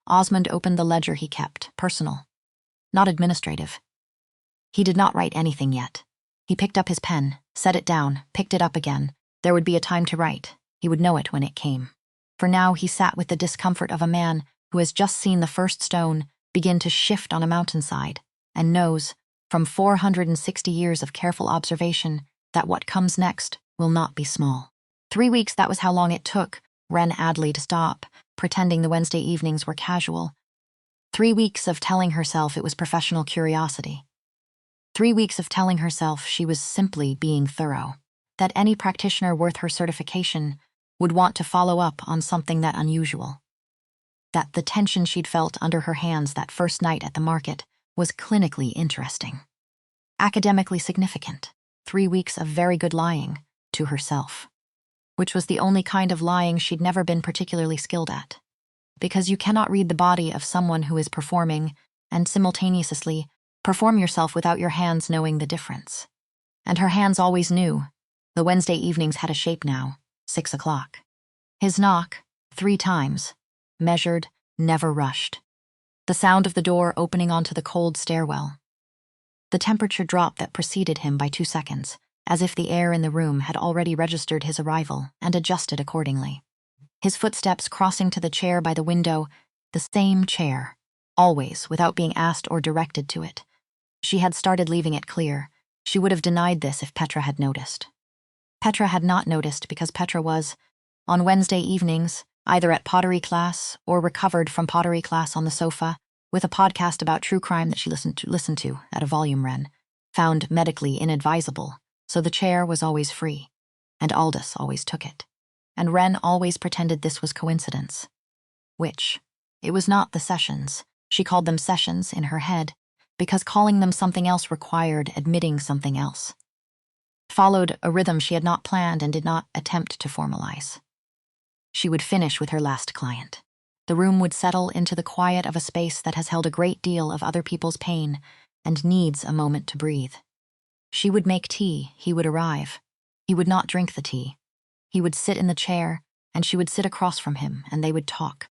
Osmond opened the ledger he kept, personal, not administrative. He did not write anything yet. He picked up his pen, set it down, picked it up again. There would be a time to write. He would know it when it came. For now, he sat with the discomfort of a man who has just seen the first stone begin to shift on a mountainside and knows, from 460 years of careful observation, that what comes next will not be small. 3 weeks, that was how long it took Wren Adley to stop, pretending the Wednesday evenings were casual. 3 weeks of telling herself it was professional curiosity. 3 weeks of telling herself she was simply being thorough, that any practitioner worth her certification would want to follow up on something that unusual. That the tension she'd felt under her hands that first night at the market was clinically interesting. Academically significant. 3 weeks of very good lying to herself, which was the only kind of lying she'd never been particularly skilled at. Because you cannot read the body of someone who is performing and simultaneously perform yourself without your hands knowing the difference. And her hands always knew. The Wednesday evenings had a shape now, 6 o'clock. His knock, 3 times, measured, never rushed. The sound of the door opening onto the cold stairwell. The temperature drop that preceded him by 2 seconds, as if the air in the room had already registered his arrival and adjusted accordingly. His footsteps crossing to the chair by the window, the same chair, always, without being asked or directed to it. She had started leaving it clear. She would have denied this if Petra had noticed. Petra had not noticed because Petra was, on Wednesday evenings, either at pottery class or recovered from pottery class on the sofa, with a podcast about true crime that she listened to at a volume Wren, found medically inadvisable, so the chair was always free, and Aldis always took it. And Wren always pretended this was coincidence. Which, it was not the sessions. She called them sessions in her head, because calling them something else required admitting something else. Followed a rhythm she had not planned and did not attempt to formalize. She would finish with her last client. The room would settle into the quiet of a space that has held a great deal of other people's pain and needs a moment to breathe. She would make tea, he would arrive. He would not drink the tea. He would sit in the chair, and she would sit across from him, and they would talk.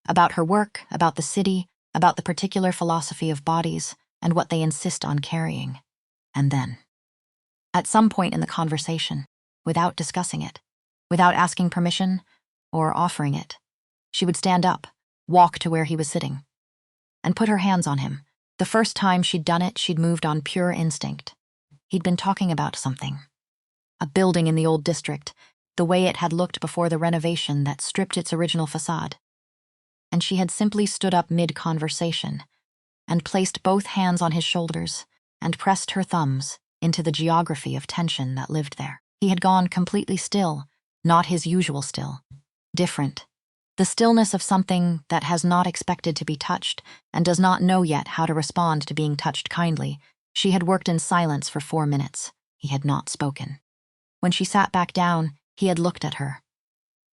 About her work, about the city, about the particular philosophy of bodies, and what they insist on carrying. And then, at some point in the conversation, without discussing it, without asking permission or offering it, she would stand up, walk to where he was sitting, and put her hands on him. The first time she'd done it, she'd moved on pure instinct. He'd been talking about something. A building in the old district, the way it had looked before the renovation that stripped its original facade. And she had simply stood up mid-conversation and placed both hands on his shoulders and pressed her thumbs into the geography of tension that lived there. He had gone completely still, not his usual still. Different. The stillness of something that has not expected to be touched and does not know yet how to respond to being touched kindly. She had worked in silence for 4 minutes. He had not spoken. When she sat back down, he had looked at her.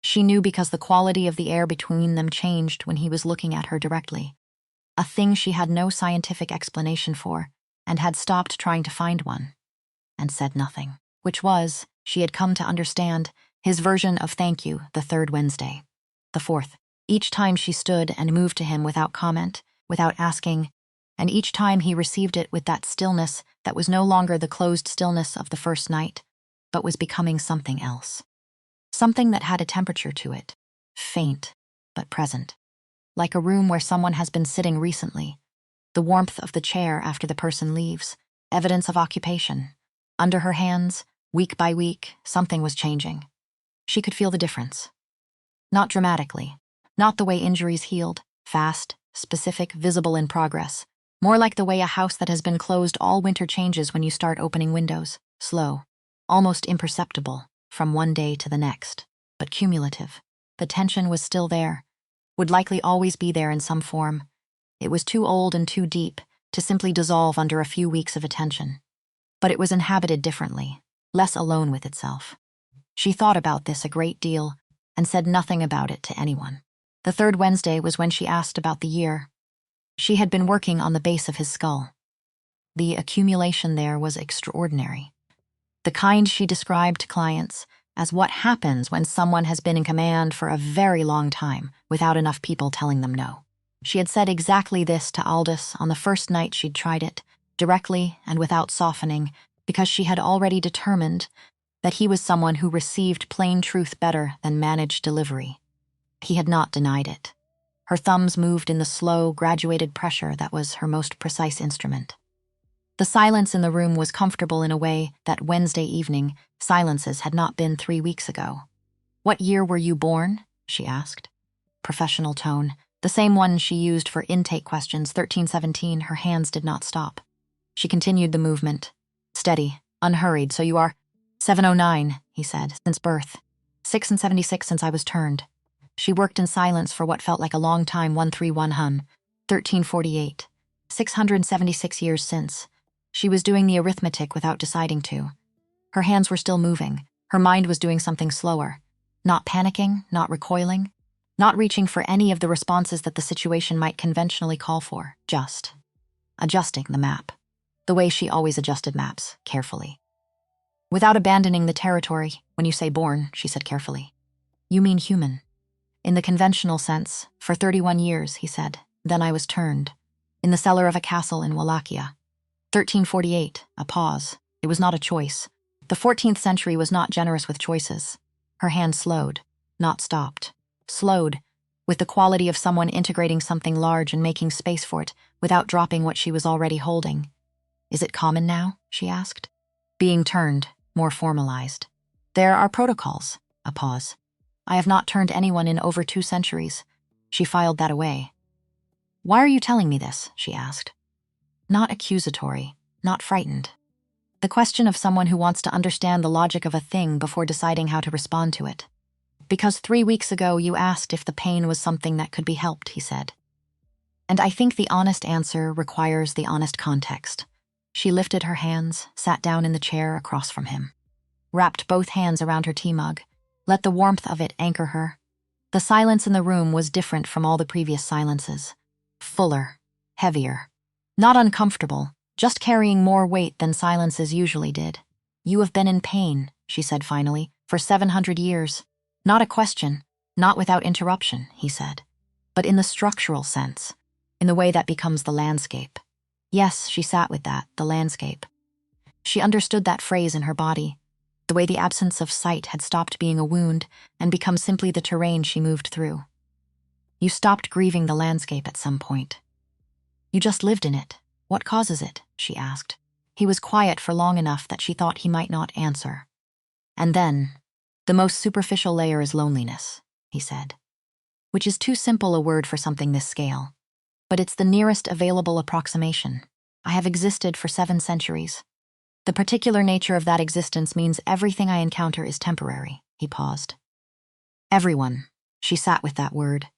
She knew because the quality of the air between them changed when he was looking at her directly. A thing she had no scientific explanation for, and had stopped trying to find one, and said nothing, which was, she had come to understand, his version of thank you the 3rd Wednesday. The 4th. Each time she stood and moved to him without comment, without asking, and each time he received it with that stillness that was no longer the closed stillness of the first night, but was becoming something else. Something that had a temperature to it, faint, but present. Like a room where someone has been sitting recently. The warmth of the chair after the person leaves, evidence of occupation. Under her hands, week by week, something was changing. She could feel the difference. Not dramatically, not the way injuries healed, fast, specific, visible in progress. More like the way a house that has been closed all winter changes when you start opening windows, slow, almost imperceptible, from one day to the next, but cumulative. The tension was still there, would likely always be there in some form. It was too old and too deep to simply dissolve under a few weeks of attention. But it was inhabited differently, less alone with itself. She thought about this a great deal and said nothing about it to anyone. The third Wednesday was when she asked about the year. She had been working on the base of his skull. The accumulation there was extraordinary. The kind she described to clients as what happens when someone has been in command for a very long time without enough people telling them no. She had said exactly this to Aldis on the first night she'd tried it, directly and without softening, because she had already determined that he was someone who received plain truth better than managed delivery. He had not denied it. Her thumbs moved in the slow, graduated pressure that was her most precise instrument. The silence in the room was comfortable in a way that Wednesday evening silences had not been 3 weeks ago. "What year were you born?" she asked. Professional tone, the same one she used for intake questions 1317. Her hands did not stop. She continued the movement. Steady, unhurried. "So you are 709, he said, "since birth. 6 and 76 since I was turned." She worked in silence for what felt like a long time. 131 hun, 1348. 676 years since. She was doing the arithmetic without deciding to. Her hands were still moving. Her mind was doing something slower. Not panicking, not recoiling, not reaching for any of the responses that the situation might conventionally call for, just adjusting the map. The way she always adjusted maps, carefully. "Without abandoning the territory, when you say born," she said carefully, "you mean human." "In the conventional sense, for 31 years, he said. Then I was turned. In the cellar of a castle in Wallachia. 1348, a pause. It was not a choice. The 14th century was not generous with choices. Her hand slowed, not stopped. Slowed, with the quality of someone integrating something large and making space for it without dropping what she was already holding. "Is it common now?" she asked. "Being turned, more formalized. There are protocols." A pause. "I have not turned anyone in over 2 centuries. She filed that away. "Why are you telling me this?" she asked. Not accusatory, not frightened. The question of someone who wants to understand the logic of a thing before deciding how to respond to it. "Because 3 weeks ago you asked if the pain was something that could be helped," he said. "And I think the honest answer requires the honest context." She lifted her hands, sat down in the chair across from him, wrapped both hands around her tea mug, let the warmth of it anchor her. The silence in the room was different from all the previous silences. Fuller, heavier. Not uncomfortable, just carrying more weight than silences usually did. "You have been in pain," she said finally, "for 700 years. Not a question, not without interruption," he said. "But in the structural sense, in the way that becomes the landscape." Yes, she sat with that, the landscape. She understood that phrase in her body, the way the absence of sight had stopped being a wound and become simply the terrain she moved through. "You stopped grieving the landscape at some point. You just lived in it. What causes it?" she asked. He was quiet for long enough that she thought he might not answer. "And then, the most superficial layer is loneliness," he said. "Which is too simple a word for something this scale. But it's the nearest available approximation. I have existed for 7 centuries. The particular nature of that existence means everything I encounter is temporary." He paused. "Everyone." She sat with that word.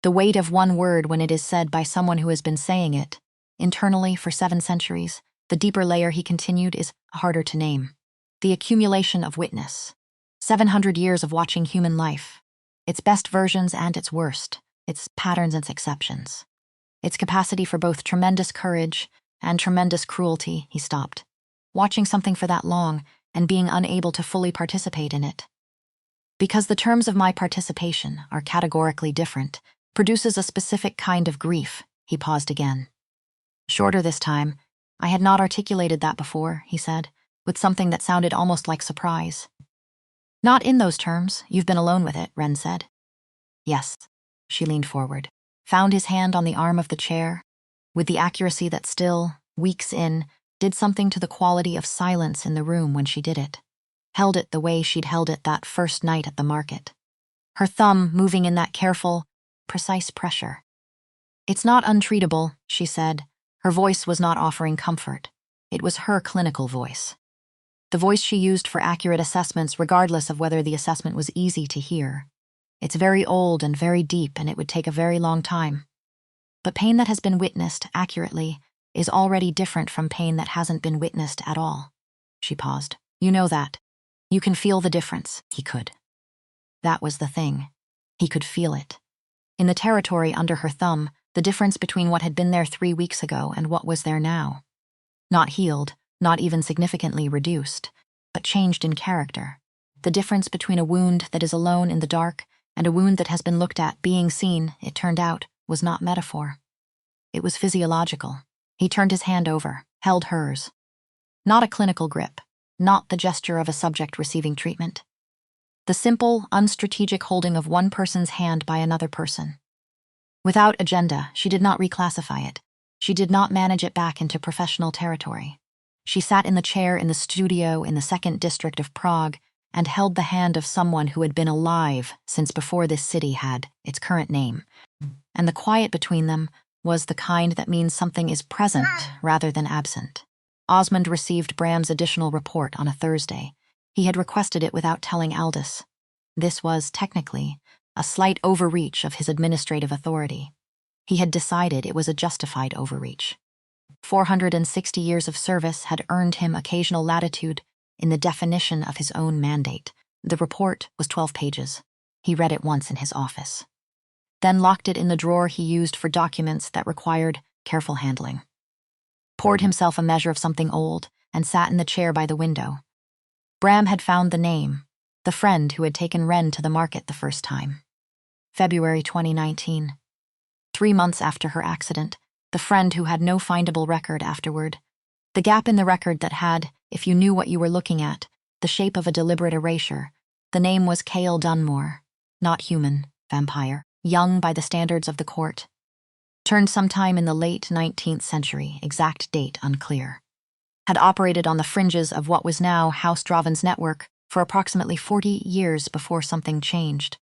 The weight of one word when it is said by someone who has been saying it, internally for 7 centuries, the deeper layer, he continued, is harder to name. The accumulation of witness. 700 years of watching human life. Its best versions and its worst. Its patterns and its exceptions. Its capacity for both tremendous courage and tremendous cruelty." He stopped. "Watching something for that long and being unable to fully participate in it. Because the terms of my participation are categorically different, produces a specific kind of grief." He paused again. Shorter this time. "I had not articulated that before," he said, with something that sounded almost like surprise. "Not in those terms. You've been alone with it," Wren said. "Yes." She leaned forward, found his hand on the arm of the chair, with the accuracy that still, weeks in, did something to the quality of silence in the room when she did it. Held it the way she'd held it that first night at the market. Her thumb moving in that careful, precise pressure. "It's not untreatable," she said. Her voice was not offering comfort. It was her clinical voice. The voice she used for accurate assessments regardless of whether the assessment was easy to hear. "It's very old and very deep, and it would take a very long time. But pain that has been witnessed accurately is already different from pain that hasn't been witnessed at all." She paused. "You know that. You can feel the difference." He could. That was the thing. He could feel it. In the territory under her thumb, the difference between what had been there 3 weeks ago and what was there now. Not healed, not even significantly reduced, but changed in character. The difference between a wound that is alone in the dark and a wound that has been looked at, being seen, it turned out, was not metaphor. It was physiological. He turned his hand over, held hers. Not a clinical grip, not the gesture of a subject receiving treatment. The simple, unstrategic holding of one person's hand by another person. Without agenda, she did not reclassify it. She did not manage it back into professional territory. She sat in the chair in the studio in the 2nd district of Prague and held the hand of someone who had been alive since before this city had its current name. And the quiet between them was the kind that means something is present rather than absent. Osmond received Bram's additional report on a Thursday. He had requested it without telling Aldis. This was, technically, a slight overreach of his administrative authority. He had decided it was a justified overreach. 460 years of service had earned him occasional latitude in the definition of his own mandate. The report was 12 pages. He read it once in his office. Then locked it in the drawer he used for documents that required careful handling. Poured himself a measure of something old and sat in the chair by the window. Bram had found the name, the friend who had taken Wren to the market the first time. February 2019. 3 months after her accident, the friend who had no findable record afterward. The gap in the record that had, if you knew what you were looking at, the shape of a deliberate erasure. The name was Cale Dunmore, not human, vampire, young by the standards of the court. Turned sometime in the late 19th century, exact date unclear. Had operated on the fringes of what was now House Draven's network for approximately 40 years before something changed.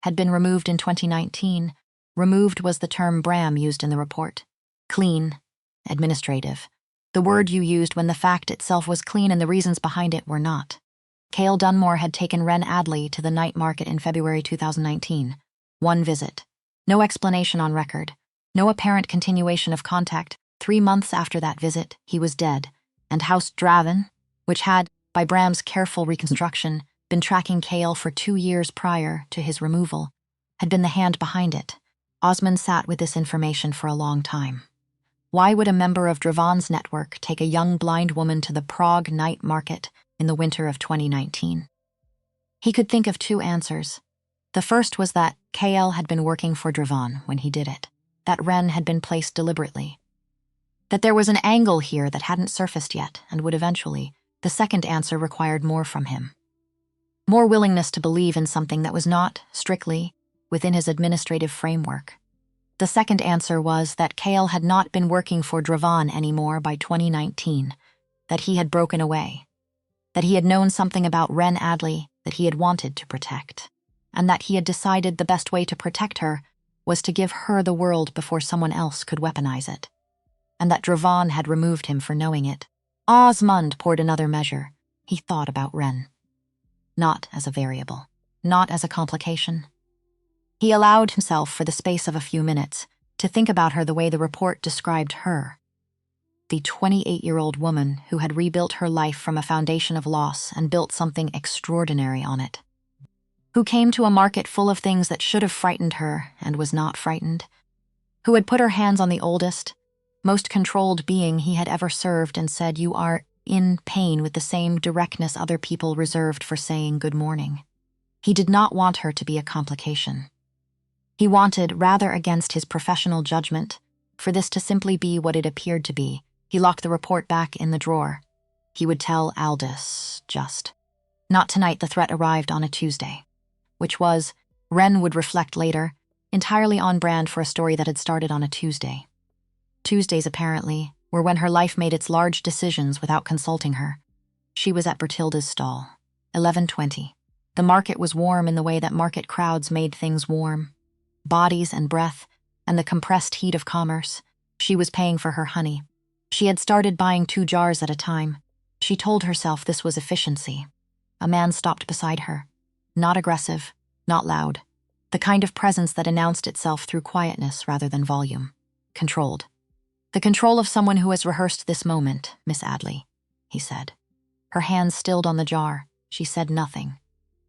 Had been removed in 2019. Removed was the term Bram used in the report. Clean, administrative. The word you used when the fact itself was clean and the reasons behind it were not. Cale Dunmore had taken Wren Adley to the night market in February 2019. 1 visit. No explanation on record. No apparent continuation of contact. 3 months after that visit, he was dead. And House Draven, which had, by Bram's careful reconstruction, been tracking Cale for 2 years prior to his removal, had been the hand behind it. Osmond sat with this information for a long time. Why would a member of Draven's network take a young blind woman to the Prague night market in the winter of 2019? He could think of 2 answers. The first was that Cale had been working for Draven when he did it, that Wren had been placed deliberately, that there was an angle here that hadn't surfaced yet and would eventually. The second answer required more from him. More willingness to believe in something that was not, strictly, within his administrative framework. The second answer was that Cale had not been working for Draven anymore by 2019, that he had broken away, that he had known something about Wren Adley that he had wanted to protect, and that he had decided the best way to protect her was to give her the world before someone else could weaponize it, and that Draven had removed him for knowing it. Osmond poured another measure. He thought about Wren. Not as a variable, not as a complication. He allowed himself, for the space of a few minutes, to think about her the way the report described her. The 28-year-old woman who had rebuilt her life from a foundation of loss and built something extraordinary on it. Who came to a market full of things that should have frightened her and was not frightened. Who had put her hands on the oldest, most controlled being he had ever served and said, "You are in pain," with the same directness other people reserved for saying good morning. He did not want her to be a complication. He wanted, rather against his professional judgment, for this to simply be what it appeared to be. He locked the report back in the drawer. He would tell Aldis, just. Not tonight. The threat arrived on a Tuesday, which was, Wren would reflect later, entirely on brand for a story that had started on a Tuesday. Tuesdays, apparently, were when her life made its large decisions without consulting her. She was at Bertilda's stall. 11:20. The market was warm in the way that market crowds made things warm. Bodies and breath, and the compressed heat of commerce. She was paying for her honey. She had started buying 2 jars at a time. She told herself this was efficiency. A man stopped beside her. Not aggressive, not loud. The kind of presence that announced itself through quietness rather than volume. Controlled. "The control of someone who has rehearsed this moment, Miss Adley," he said. Her hands stilled on the jar. She said nothing.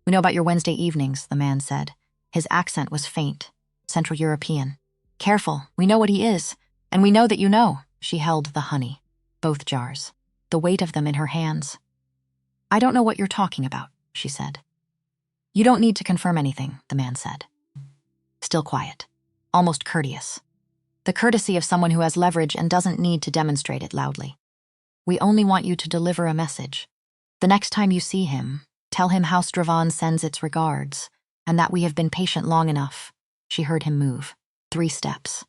"We know about your Wednesday evenings," the man said. His accent was faint. Central European. Careful, we know what he is, and we know that you know. She held the honey, both jars, the weight of them in her hands. I don't know what you're talking about, she said. You don't need to confirm anything, the man said. Still quiet, almost courteous. The courtesy of someone who has leverage and doesn't need to demonstrate it loudly. We only want you to deliver a message. The next time you see him, tell him House Dravan sends its regards, and that we have been patient long enough. She heard him move, 3 steps.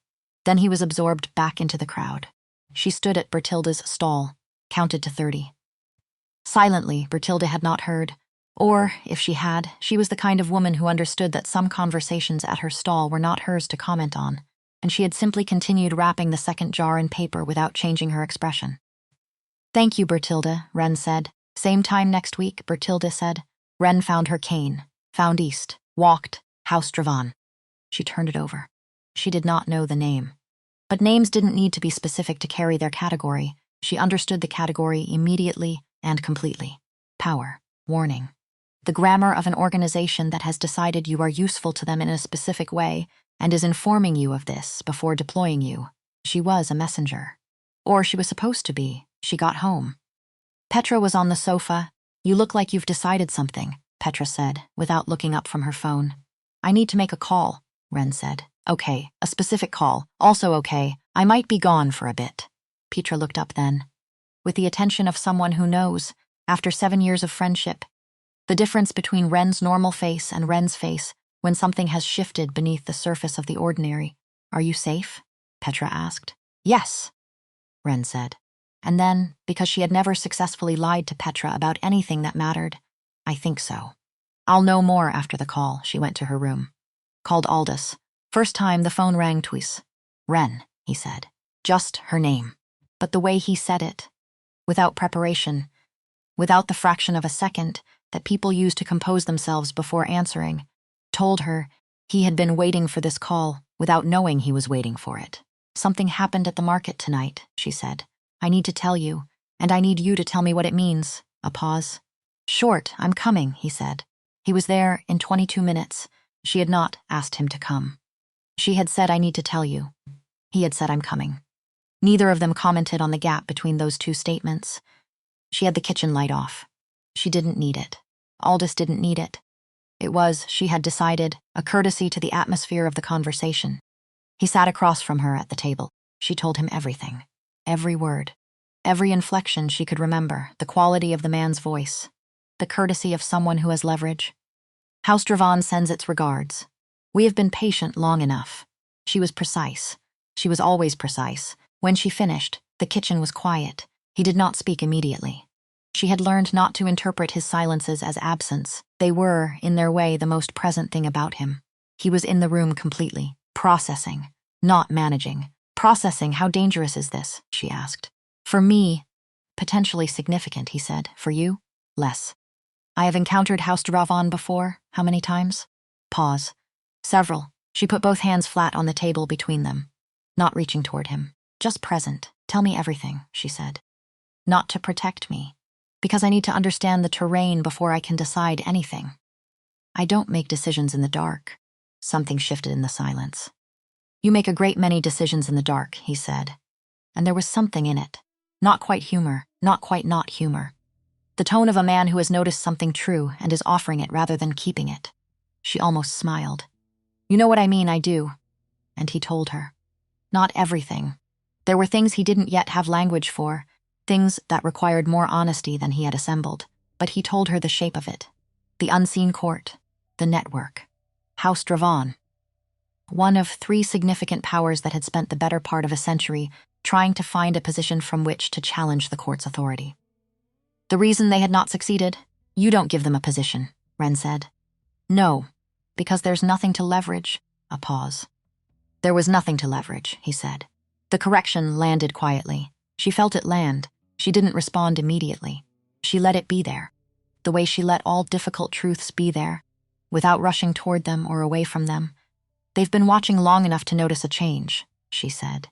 Then he was absorbed back into the crowd. She stood at Bertilda's stall, counted to 30. Silently, Bertilda had not heard, or, if she had, she was the kind of woman who understood that some conversations at her stall were not hers to comment on, and she had simply continued wrapping the second jar in paper without changing her expression. Thank you, Bertilda, Wren said. Same time next week, Bertilda said. Wren found her cane, found east, walked, House Dravan. She turned it over. She did not know the name. But names didn't need to be specific to carry their category. She understood the category immediately and completely. Power, warning. The grammar of an organization that has decided you are useful to them in a specific way and is informing you of this before deploying you. She was a messenger. Or she was supposed to be. She got home. Petra was on the sofa. You look like you've decided something, Petra said, without looking up from her phone. I need to make a call, Wren said. Okay, a specific call. Also okay, I might be gone for a bit. Petra looked up then. With the attention of someone who knows, after 7 years of friendship, the difference between Wren's normal face and Wren's face when something has shifted beneath the surface of the ordinary. Are you safe? Petra asked. Yes, Wren said. And then, because she had never successfully lied to Petra about anything that mattered, I think so. I'll know more after the call. She went to her room. Called Aldis. First time the phone rang twice. Wren, he said. Just her name. But the way he said it, without preparation, without the fraction of a second that people use to compose themselves before answering, told her he had been waiting for this call without knowing he was waiting for it. Something happened at the market tonight, she said. I need to tell you, and I need you to tell me what it means. A pause. Short, I'm coming, he said. He was there in 22 minutes. She had not asked him to come. She had said, I need to tell you. He had said, I'm coming. Neither of them commented on the gap between those two statements. She had the kitchen light off. She didn't need it. Aldis didn't need it. It was, she had decided, a courtesy to the atmosphere of the conversation. He sat across from her at the table. She told him everything. Every word. Every inflection she could remember, the quality of the man's voice. The courtesy of someone who has leverage. House Dravan sends its regards. We have been patient long enough. She was precise. She was always precise. When she finished, the kitchen was quiet. He did not speak immediately. She had learned not to interpret his silences as absence. They were, in their way, the most present thing about him. He was in the room completely, processing, not managing. Processing, how dangerous is this? She asked. For me, potentially significant, he said. For you, less. I have encountered House Dravan before. How many times? Pause. Several. She put both hands flat on the table between them, not reaching toward him. Just present. Tell me everything, she said. Not to protect me, because I need to understand the terrain before I can decide anything. I don't make decisions in the dark. Something shifted in the silence. You make a great many decisions in the dark, he said. And there was something in it. Not quite humor, not quite not humor. The tone of a man who has noticed something true and is offering it rather than keeping it. She almost smiled. You know what I mean, I do. And he told her. Not everything. There were things he didn't yet have language for, things that required more honesty than he had assembled, but he told her the shape of it. The unseen court, the network. House Dravan. One of 3 significant powers that had spent the better part of a century trying to find a position from which to challenge the court's authority. The reason they had not succeeded? You don't give them a position, Wren said. No, because there's nothing to leverage. A pause. There was nothing to leverage, he said. The correction landed quietly. She felt it land. She didn't respond immediately. She let it be there. The way she let all difficult truths be there, without rushing toward them or away from them. They've been watching long enough to notice a change, she said.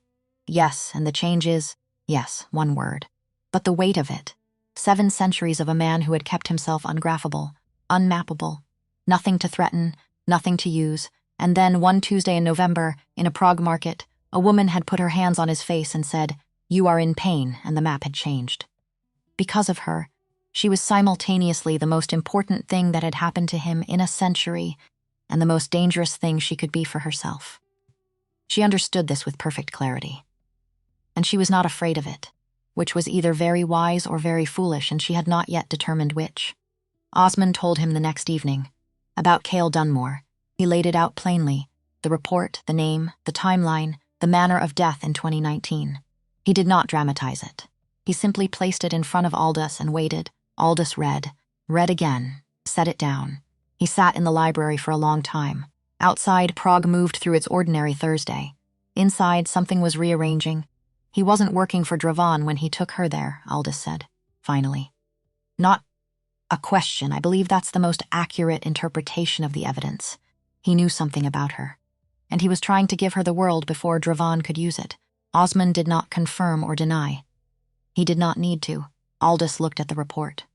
Yes, and the change is, yes, one word. But the weight of it. 7 centuries of a man who had kept himself ungraphable, unmappable. Nothing to threaten, nothing to use, And then one Tuesday in November, in a Prague market, a woman had put her hands on his face and said, "You are in pain," and the map had changed. Because of her, she was simultaneously the most important thing that had happened to him in a century and the most dangerous thing she could be for herself. She understood this with perfect clarity. And she was not afraid of it, which was either very wise or very foolish, and she had not yet determined which. Osmond told him the next evening about Cale Dunmore. He laid it out plainly, the report, the name, the timeline, the manner of death in 2019. He did not dramatize it. He simply placed it in front of Aldis and waited. Aldis read again, set it down. He sat in the library for a long time. Outside, Prague moved through its ordinary Thursday. Inside, something was rearranging. He wasn't working for Dravan when he took her there, Aldis said, finally. Not a question. I believe that's the most accurate interpretation of the evidence. He knew something about her, and he was trying to give her the world before Dravan could use it. Osmond did not confirm or deny. He did not need to. Aldis looked at the report,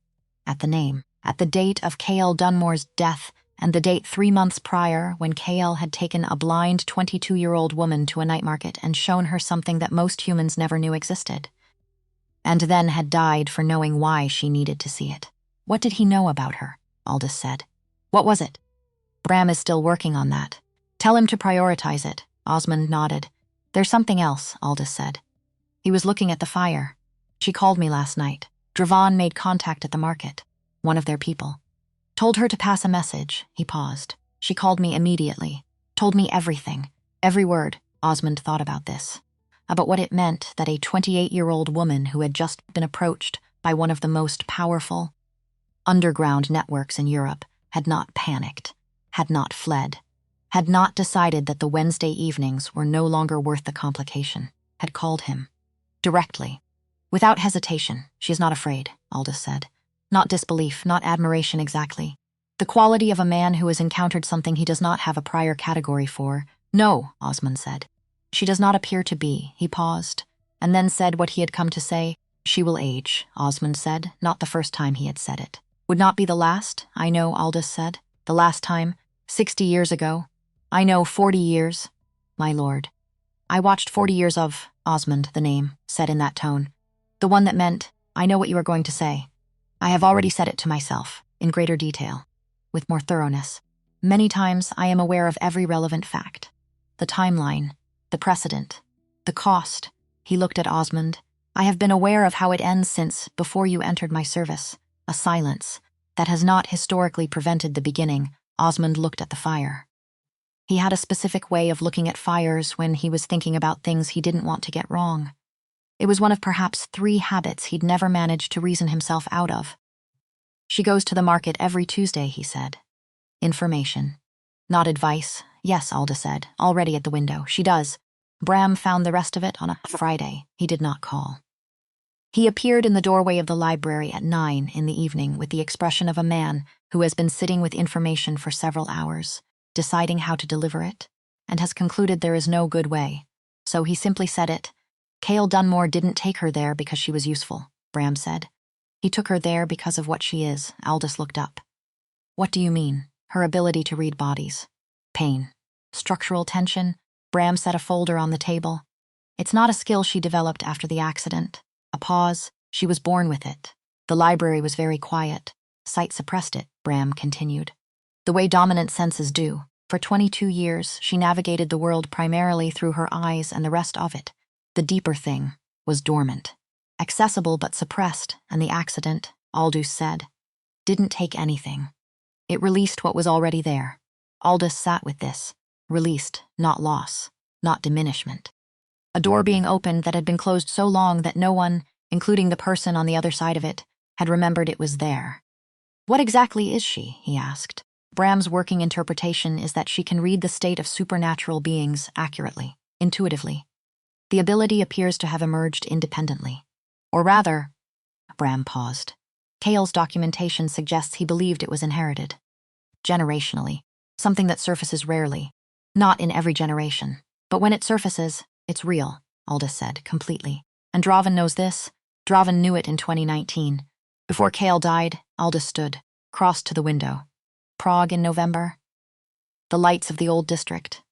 at the name, at the date of Cale Dunmore's death, and the date 3 months prior when Cale had taken a blind 22-year-old woman to a night market and shown her something that most humans never knew existed, and then had died for knowing why she needed to see it. What did he know about her? Aldis said. What was it? Bram is still working on that. Tell him to prioritize it. Osmond nodded. There's something else, Aldis said. He was looking at the fire. She called me last night. Dravan made contact at the market. One of their people. Told her to pass a message. He paused. She called me immediately. Told me everything. Every word. Osmond thought about this. About what it meant that a 28-year-old woman who had just been approached by one of the most powerful underground networks in Europe had not panicked, had not fled, had not decided that the Wednesday evenings were no longer worth the complication, had called him. Directly. Without hesitation. She is not afraid, Aldis said. Not disbelief, not admiration exactly. The quality of a man who has encountered something he does not have a prior category for. No, Osmond said. She does not appear to be. He paused, and then said what he had come to say. She will age, Osmond said, not the first time he had said it. Would not be the last, I know, Aldis said. The last time, 60 years ago. I know, 40 years, my lord. I watched 40 years of, Osmond, the name, said in that tone. The one that meant, I know what you are going to say. I have already said it to myself, in greater detail, with more thoroughness. Many times I am aware of every relevant fact. The timeline, the precedent, the cost. He looked at Osmond. I have been aware of how it ends since, before you entered my service, a silence that has not historically prevented the beginning. Osmond looked at the fire. He had a specific way of looking at fires when he was thinking about things he didn't want to get wrong. It was one of perhaps 3 habits he'd never managed to reason himself out of. She goes to the market every Tuesday, he said. Information. Not advice. Yes, Aldis said, already at the window. She does. Bram found the rest of it on a Friday. He did not call. He appeared in the doorway of the library at 9 in the evening with the expression of a man who has been sitting with information for several hours, deciding how to deliver it, and has concluded there is no good way. So he simply said it. Cale Dunmore didn't take her there because she was useful, Bram said. He took her there because of what she is. Aldis looked up. What do you mean? Her ability to read bodies. Pain. Structural tension. Bram set a folder on the table. It's not a skill she developed after the accident. A pause. She was born with it. The library was very quiet. Sight suppressed it, Bram continued. The way dominant senses do. For 22 years, she navigated the world primarily through her eyes, and the rest of it, the deeper thing, was dormant. Accessible but suppressed, and the accident, Aldis said, didn't take anything. It released what was already there. Aldis sat with this. Released, not loss, not diminishment. A door being opened that had been closed so long that no one, including the person on the other side of it, had remembered it was there. What exactly is she? He asked. Bram's working interpretation is that she can read the state of supernatural beings accurately, intuitively. The ability appears to have emerged independently. Or rather, Bram paused. Cale's documentation suggests he believed it was inherited. Generationally, something that surfaces rarely. Not in every generation. But when it surfaces, it's real, Aldis said, completely. And Dravan knows this. Dravan knew it in 2019. Before Cale died, Aldis stood, crossed to the window. Prague in November. the lights of the old district,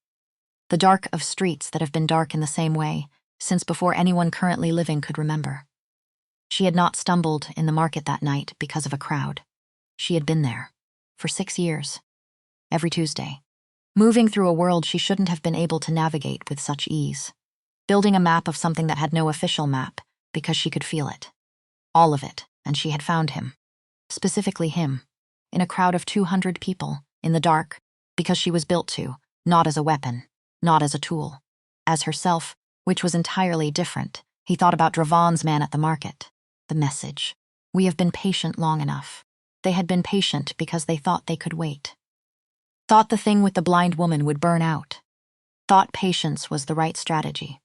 the dark of streets that have been dark in the same way since before anyone currently living could remember. She had not stumbled in the market that night because of a crowd. She had been there for 6 years, every Tuesday, moving through a world she shouldn't have been able to navigate with such ease, building a map of something that had no official map because she could feel it, all of it, and she had found him, specifically him, in a crowd of 200 people, in the dark, because she was built to, not as a weapon, not as a tool, as herself, which was entirely different. He thought about Dravan's man at the market. The message. We have been patient long enough. They had been patient because they thought they could wait. Thought the thing with the blind woman would burn out. Thought patience was the right strategy.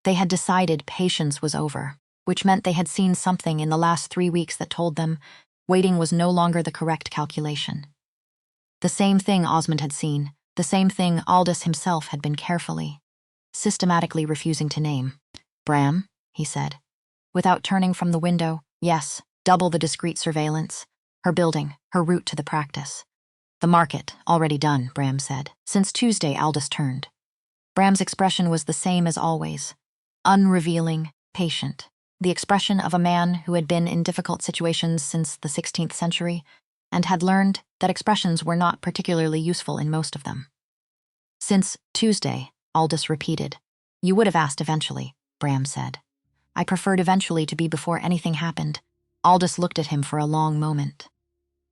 They had decided patience was over, which meant they had seen something in the last 3 weeks that told them waiting was no longer the correct calculation. The same thing Osmond had seen, the same thing Aldis himself had been carefully, systematically refusing to name. Bram, he said, without turning from the window. Yes, double the discreet surveillance. Her building, her route to the practice. The market, already done, Bram said. Since Tuesday, Aldis turned. Bram's expression was the same as always. Unrevealing, patient. The expression of a man who had been in difficult situations since the 16th century and had learned that expressions were not particularly useful in most of them. Since Tuesday, Aldis repeated. You would have asked eventually, Bram said. I preferred eventually to be before anything happened. Aldis looked at him for a long moment.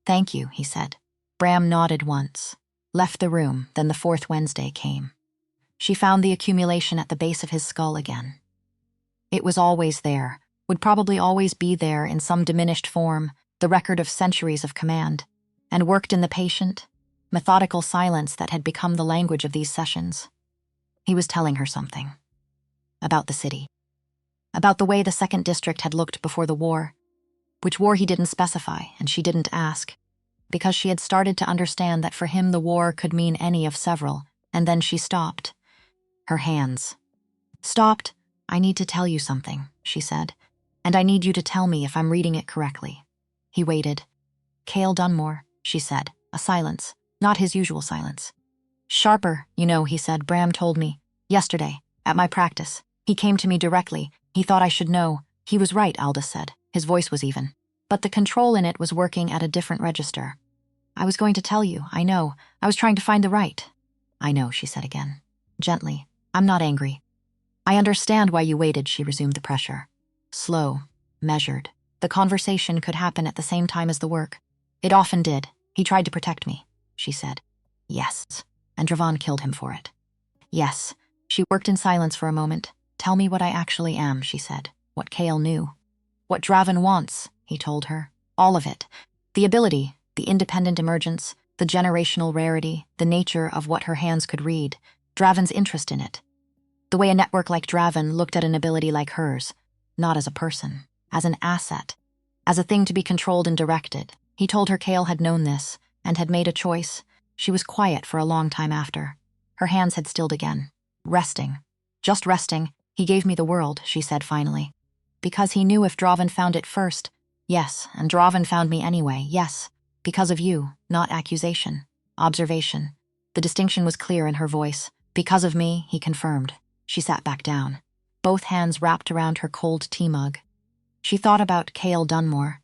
Thank you, he said. Bram nodded once, left the room, then the 4th Wednesday came. She found the accumulation at the base of his skull again. It was always there, would probably always be there in some diminished form, the record of centuries of command, and worked in the patient, methodical silence that had become the language of these sessions. He was telling her something. About the city. About the way the 2nd District had looked before the war, which war he didn't specify and she didn't ask, because she had started to understand that for him the war could mean any of several, and then she stopped. Her hands. Stopped. I need to tell you something, she said, and I need you to tell me if I'm reading it correctly. He waited. Cale Dunmore, she said, a silence, not his usual silence. Sharper, you know, he said, Bram told me. Yesterday, at my practice. He came to me directly. He thought I should know. He was right, Aldis said. His voice was even. But the control in it was working at a different register. I was going to tell you, I know. I was trying to find the right. I know, she said again. Gently. I'm not angry. I understand why you waited, she resumed the pressure. Slow, measured. The conversation could happen at the same time as the work. It often did. He tried to protect me, she said. Yes. And Dravan killed him for it. Yes. She worked in silence for a moment. Tell me what I actually am, she said. What Cale knew. What Dravan wants, he told her. All of it. The ability, the independent emergence, the generational rarity, the nature of what her hands could read, Dravan's interest in it. The way a network like Dravan looked at an ability like hers, not as a person, as an asset, as a thing to be controlled and directed. He told her Cale had known this, and had made a choice. She was quiet for a long time after. Her hands had stilled again. Resting. Just resting. He gave me the world, she said finally. Because he knew if Dravan found it first. Yes, and Dravan found me anyway, yes. Because of you, not accusation. Observation. The distinction was clear in her voice. Because of me, he confirmed. She sat back down, both hands wrapped around her cold tea mug. She thought about Cale Dunmore,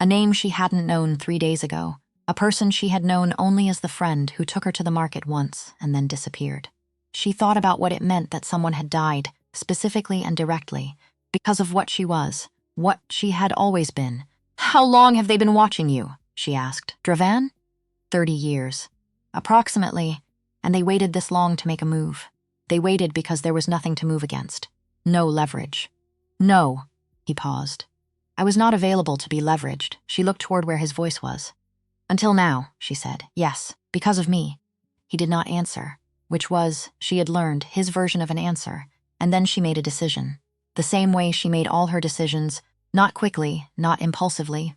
a name she hadn't known 3 days ago, a person she had known only as the friend who took her to the market once and then disappeared. She thought about what it meant that someone had died, specifically and directly, because of what she was, what she had always been. How long have they been watching you? She asked. Dravan? 30 years. Approximately, and they waited this long to make a move. They waited because there was nothing to move against. No leverage. No, he paused. I was not available to be leveraged. She looked toward where his voice was. Until now, she said. Yes, because of me. He did not answer, which was, she had learned, his version of an answer, and then she made a decision. The same way she made all her decisions, not quickly, not impulsively,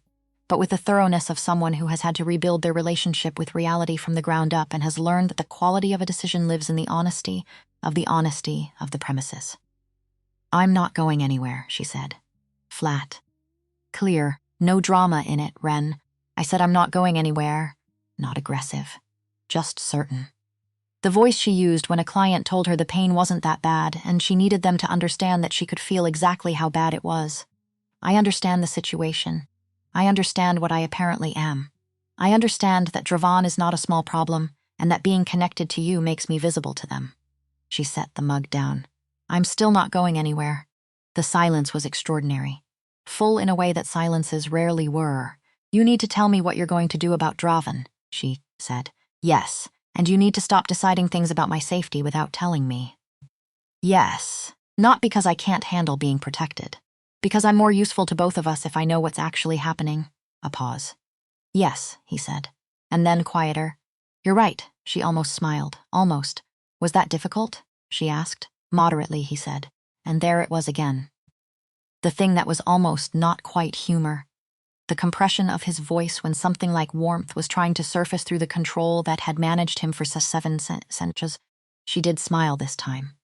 but with the thoroughness of someone who has had to rebuild their relationship with reality from the ground up and has learned that the quality of a decision lives in the honesty of the premises. I'm not going anywhere, she said. Flat. Clear. No drama in it, Wren. I said I'm not going anywhere. Not aggressive. just certain. The voice she used when a client told her the pain wasn't that bad and she needed them to understand that she could feel exactly how bad it was. I understand the situation. I understand what I apparently am. I understand that Dravan is not a small problem and that being connected to you makes me visible to them. She set the mug down. I'm still not going anywhere. The silence was extraordinary. Full in a way that silences rarely were. You need to tell me what you're going to do about Dravan, she said. Yes, and you need to stop deciding things about my safety without telling me. Yes, not because I can't handle being protected. Because I'm more useful to both of us if I know what's actually happening. A pause. Yes, he said. And then quieter. You're right, she almost smiled. Almost. Was that difficult? She asked. Moderately, he said. And there it was again. The thing that was almost not quite humor. The compression of his voice when something like warmth was trying to surface through the control that had managed him for 7 centuries. She did smile this time.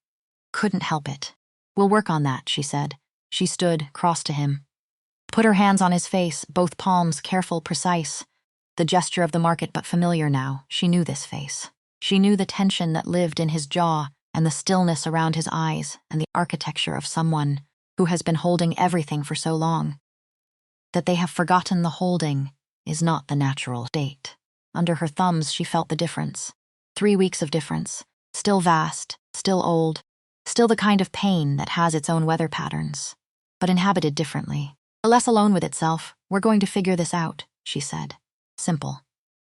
Couldn't help it. We'll work on that, she said. She stood, crossed to him. Put her hands on his face, both palms careful, precise. The gesture of the market but familiar now. She knew this face. She knew the tension that lived in his jaw and the stillness around his eyes and the architecture of someone who has been holding everything for so long. That they have forgotten the holding is not the natural state. Under her thumbs, she felt the difference. 3 weeks of difference. Still vast, still old, still the kind of pain that has its own weather patterns, but inhabited differently. Less alone with itself. We're going to figure this out, she said. Simple.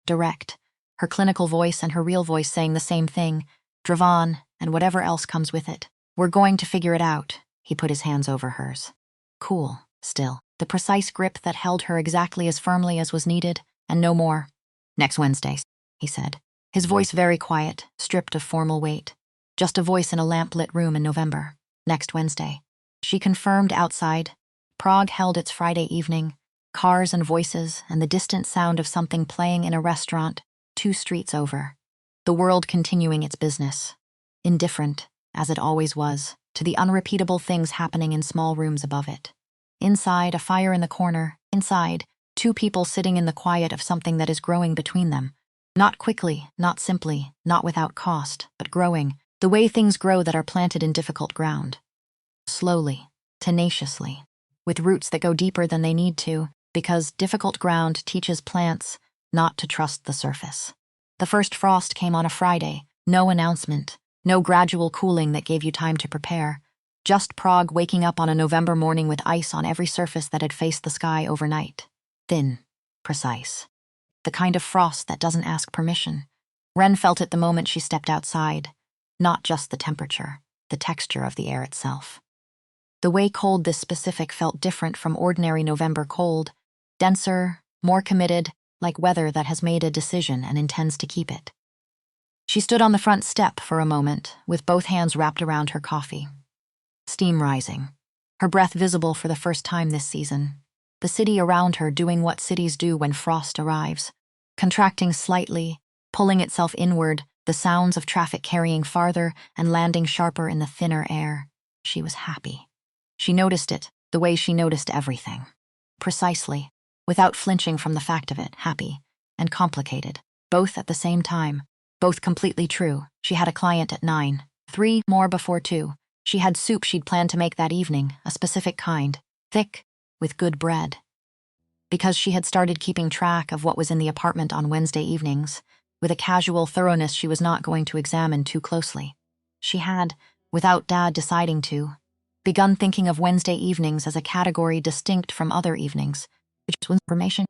Direct. Her clinical voice and her real voice saying the same thing. Dravan, and whatever else comes with it. We're going to figure it out. He put his hands over hers. Cool, still. The precise grip that held her exactly as firmly as was needed, and no more. Next Wednesday, he said. His voice very quiet, stripped of formal weight. Just a voice in a lamp-lit room in November. Next Wednesday. She confirmed outside. Prague held its Friday evening. Cars and voices, and the distant sound of something playing in a restaurant 2 streets over. The world continuing its business. Indifferent, as it always was, to the unrepeatable things happening in small rooms above it. Inside, a fire in the corner. Inside, 2 people sitting in the quiet of something that is growing between them. Not quickly, not simply, not without cost, but growing, the way things grow that are planted in difficult ground. Slowly, tenaciously, with roots that go deeper than they need to, because difficult ground teaches plants not to trust the surface. The first frost came on a Friday, no announcement, no gradual cooling that gave you time to prepare. Just Prague waking up on a November morning with ice on every surface that had faced the sky overnight. Thin, precise. The kind of frost that doesn't ask permission. Wren felt it the moment she stepped outside. Not just the temperature, the texture of the air itself. The way cold this specific felt different from ordinary November cold. Denser, more committed, like weather that has made a decision and intends to keep it. She stood on the front step for a moment, with both hands wrapped around her coffee. Steam rising, her breath visible for the first time this season. The city around her doing what cities do when frost arrives, contracting slightly, pulling itself inward, the sounds of traffic carrying farther and landing sharper in the thinner air. She was happy. She noticed it, the way she noticed everything. Precisely, without flinching from the fact of it, happy and complicated, both at the same time, both completely true. She had a client at 9, 3 more before 2. She had soup she'd planned to make that evening, a specific kind, thick, with good bread. Because she had started keeping track of what was in the apartment on Wednesday evenings, with a casual thoroughness she was not going to examine too closely. She had, without Dad deciding to, begun thinking of Wednesday evenings as a category distinct from other evenings, which was information.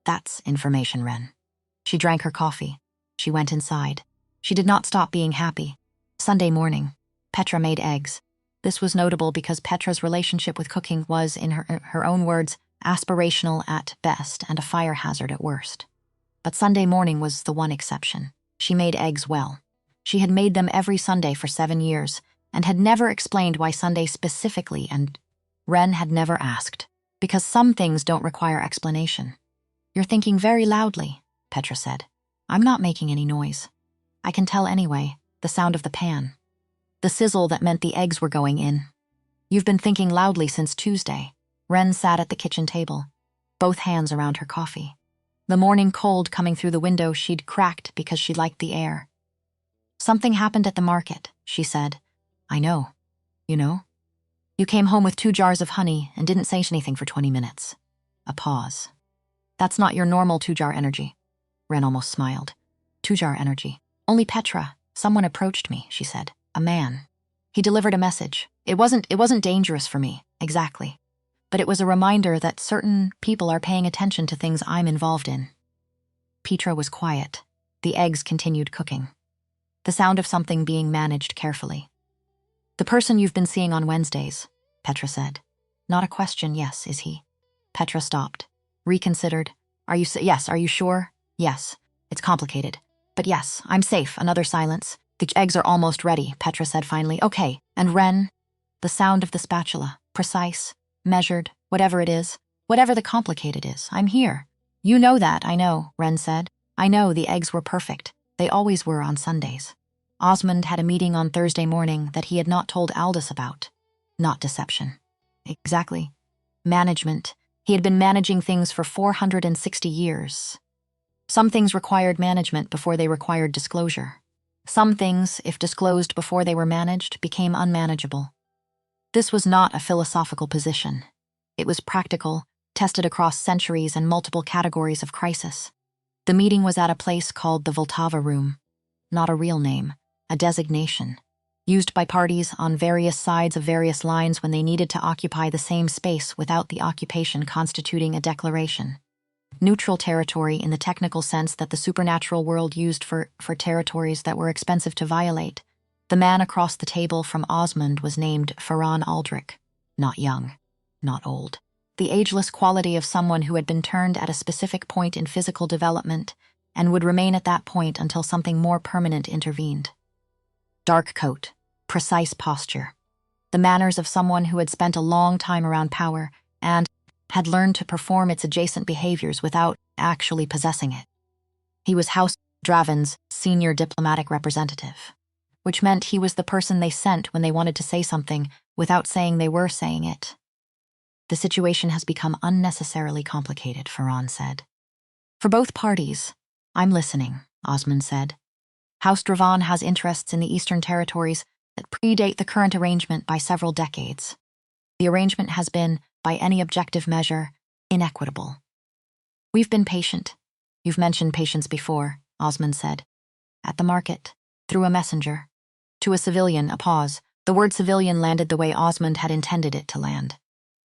That's information, Wren. She drank her coffee. She went inside. She did not stop being happy. Sunday morning, Petra made eggs. This was notable because Petra's relationship with cooking was, in her own words, aspirational at best and a fire hazard at worst. But Sunday morning was the one exception. She made eggs well. She had made them every Sunday for 7 years and had never explained why Sunday specifically, and Wren had never asked, because some things don't require explanation. You're thinking very loudly, Petra said. I'm not making any noise. I can tell anyway, the sound of the pan. The sizzle that meant the eggs were going in. You've been thinking loudly since Tuesday. Wren sat at the kitchen table, both hands around her coffee. The morning cold coming through the window she'd cracked because she liked the air. "Something happened at the market," she said. "I know. You know? You came home with 2 jars of honey and didn't say anything for 20 minutes. A pause. That's not your normal 2-jar energy." Ren almost smiled. 2-jar energy. "Only Petra. Someone approached me," she said. "A man. He delivered a message. It wasn't dangerous for me, exactly. But it was a reminder that certain people are paying attention to things I'm involved in." Petra was quiet. The eggs continued cooking. The sound of something being managed carefully. "The person you've been seeing on Wednesdays," Petra said. "Not a question, yes, is he?" Petra stopped. Reconsidered. Yes, are you sure?" "Yes. It's complicated. But yes, I'm safe." Another silence. "The eggs are almost ready," Petra said finally. "Okay, and Ren?" The sound of the spatula. "Precise, measured, whatever it is, whatever the complicated is. I'm here." "You know that, I know," Ren said. "I know the eggs were perfect. They always were on Sundays." Osmond had a meeting on Thursday morning that he had not told Aldis about. Not deception. Exactly. Management. He had been managing things for 460 years. Some things required management before they required disclosure. Some things, if disclosed before they were managed, became unmanageable. This was not a philosophical position. It was practical, tested across centuries and multiple categories of crisis. The meeting was at a place called the Vltava Room. Not a real name, a designation, used by parties on various sides of various lines when they needed to occupy the same space without the occupation constituting a declaration. Neutral territory in the technical sense that the supernatural world used for territories that were expensive to violate. The man across the table from Osmond was named Ferran Aldrich. Not young, not old. The ageless quality of someone who had been turned at a specific point in physical development and would remain at that point until something more permanent intervened. Dark coat, precise posture. The manners of someone who had spent a long time around power and had learned to perform its adjacent behaviors without actually possessing it. He was House Draven's senior diplomatic representative, which meant he was the person they sent when they wanted to say something without saying they were saying it. "The situation has become unnecessarily complicated," Ferran said. "For both parties." "I'm listening," Osmond said. "House Dravan has interests in the Eastern Territories that predate the current arrangement by several decades. The arrangement has been, by any objective measure, inequitable. We've been patient. You've mentioned patience before," Osmond said. "At the market, through a messenger. To a civilian, a pause. The word civilian landed the way Osmond had intended it to land.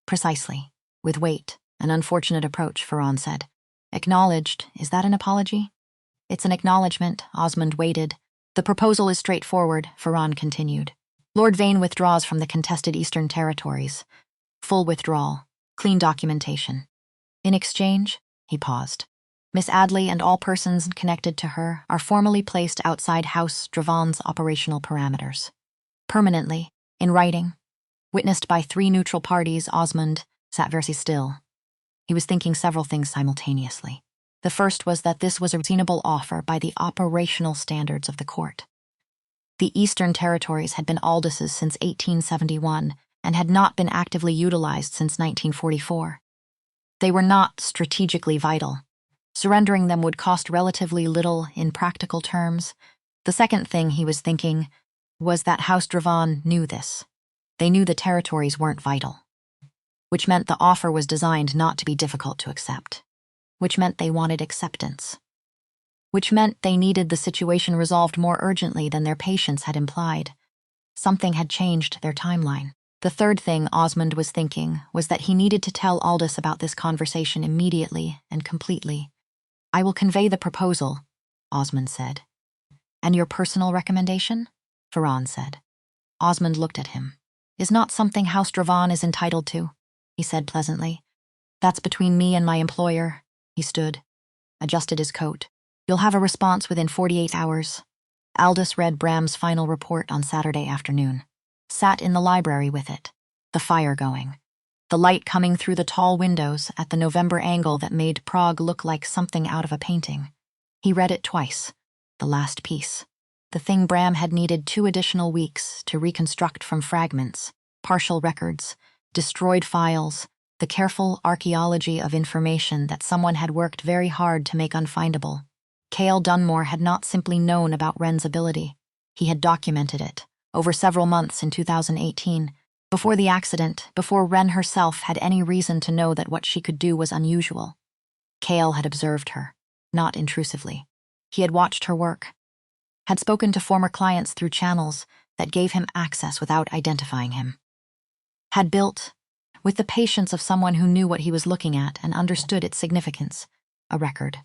"Precisely. With weight, an unfortunate approach," Ferran said. "Acknowledged. Is that an apology?" "It's an acknowledgement," Osmond waited. "The proposal is straightforward," Ferran continued. "Lord Vane withdraws from the contested Eastern Territories. Full withdrawal. Clean documentation. In exchange," he paused, "Miss Adley and all persons connected to her are formally placed outside House Dravan's operational parameters. Permanently, in writing, witnessed by 3 neutral parties." Osmond sat very still. He was thinking several things simultaneously. The first was that this was a reasonable offer by the operational standards of the court. The Eastern Territories had been Aldis's since 1871 and had not been actively utilized since 1944. They were not strategically vital. Surrendering them would cost relatively little in practical terms. The second thing he was thinking was that House Dravan knew this. They knew the territories weren't vital, which meant the offer was designed not to be difficult to accept, which meant they wanted acceptance, which meant they needed the situation resolved more urgently than their patience had implied. Something had changed their timeline. The third thing Osmond was thinking was that he needed to tell Aldis about this conversation immediately and completely. "I will convey the proposal," Osmond said. "And your personal recommendation?" Ferran said. Osmond looked at him. "Is not something House Dravan is entitled to," he said pleasantly. "That's between me and my employer." He stood, adjusted his coat. "You'll have a response within 48 hours. Aldis read Bram's final report on Saturday afternoon. Sat in the library with it, the fire going, the light coming through the tall windows at the November angle that made Prague look like something out of a painting. He read it twice, the last piece, the thing Bram had needed 2 additional weeks to reconstruct from fragments, partial records, destroyed files, the careful archaeology of information that someone had worked very hard to make unfindable. Cale Dunmore had not simply known about Wren's ability. He had documented it, over several months in 2018, before the accident, before Wren herself had any reason to know that what she could do was unusual. Cale had observed her, not intrusively. He had watched her work, had spoken to former clients through channels that gave him access without identifying him, had built, with the patience of someone who knew what he was looking at and understood its significance, a record.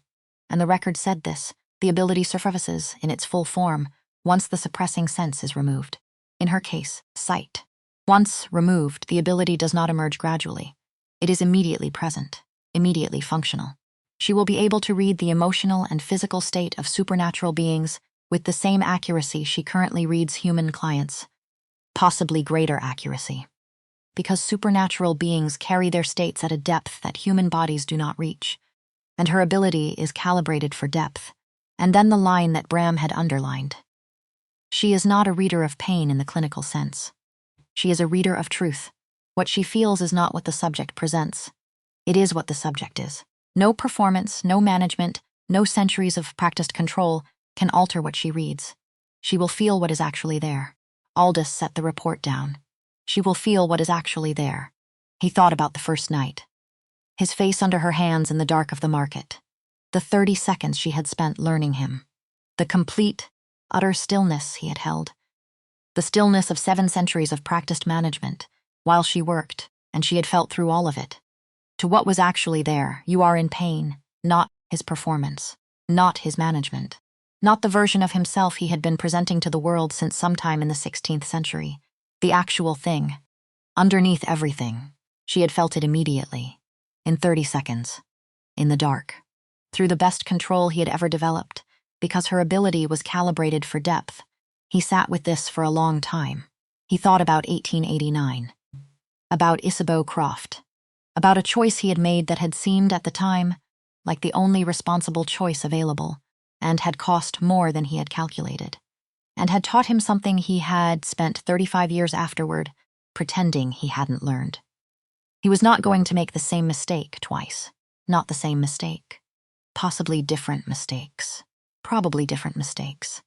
And the record said this: the ability surfaces in its full form once the suppressing sense is removed. In her case, sight. Once removed, the ability does not emerge gradually. It is immediately present, immediately functional. She will be able to read the emotional and physical state of supernatural beings with the same accuracy she currently reads human clients, possibly greater accuracy. Because supernatural beings carry their states at a depth that human bodies do not reach, and her ability is calibrated for depth, and then the line that Bram had underlined. She is not a reader of pain in the clinical sense. She is a reader of truth. What she feels is not what the subject presents. It is what the subject is. No performance, no management, no centuries of practiced control can alter what she reads. She will feel what is actually there. Aldis set the report down. She will feel what is actually there. He thought about the first night. His face under her hands in the dark of the market. The 30 seconds she had spent learning him. The complete, utter stillness he had held. The stillness of 7 centuries of practiced management, while she worked, and she had felt through all of it. To what was actually there, you are in pain, not his performance, not his management, not the version of himself he had been presenting to the world since sometime in the 16th century. The actual thing. Underneath everything. She had felt it immediately. In 30 seconds. In the dark. Through the best control he had ever developed, because her ability was calibrated for depth. He sat with this for a long time. He thought about 1889. About Isabeau Croft. About a choice he had made that had seemed at the time like the only responsible choice available, and had cost more than he had calculated, and had taught him something he had spent 35 years afterward pretending he hadn't learned. He was not going to make the same mistake twice. Not the same mistake. Possibly different mistakes. Probably different mistakes.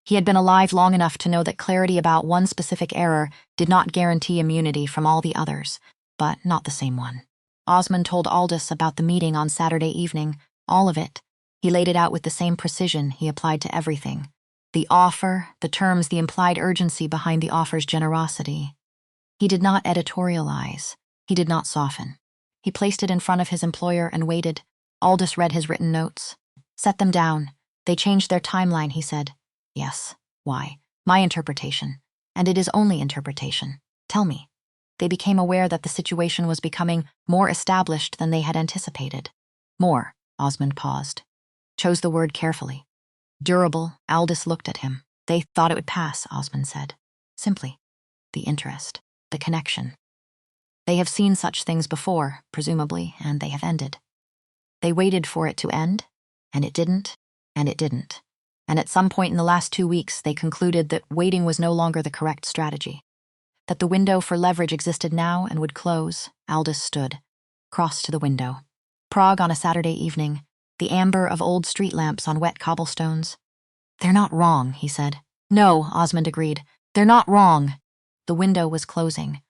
He had been alive long enough to know that clarity about one specific error did not guarantee immunity from all the others, but not the same one. Osmond told Aldis about the meeting on Saturday evening, all of it. He laid it out with the same precision he applied to everything. The offer, the terms, the implied urgency behind the offer's generosity. He did not editorialize. He did not soften. He placed it in front of his employer and waited. Aldis read his written notes. Set them down. They changed their timeline, he said. Yes. Why? My interpretation. And it is only interpretation. Tell me. They became aware that the situation was becoming more established than they had anticipated. More. Osmond paused. Chose the word carefully. Durable. Aldis looked at him. They thought it would pass, Osmond said. Simply. The interest. The connection. They have seen such things before, presumably, and they have ended. They waited for it to end, and it didn't, and it didn't. And at some point in the last 2 weeks, they concluded that waiting was no longer the correct strategy. That the window for leverage existed now and would close. Aldis stood, crossed to the window. Prague on a Saturday evening, the amber of old street lamps on wet cobblestones. They're not wrong, he said. No, Osmond agreed. They're not wrong. The window was closing.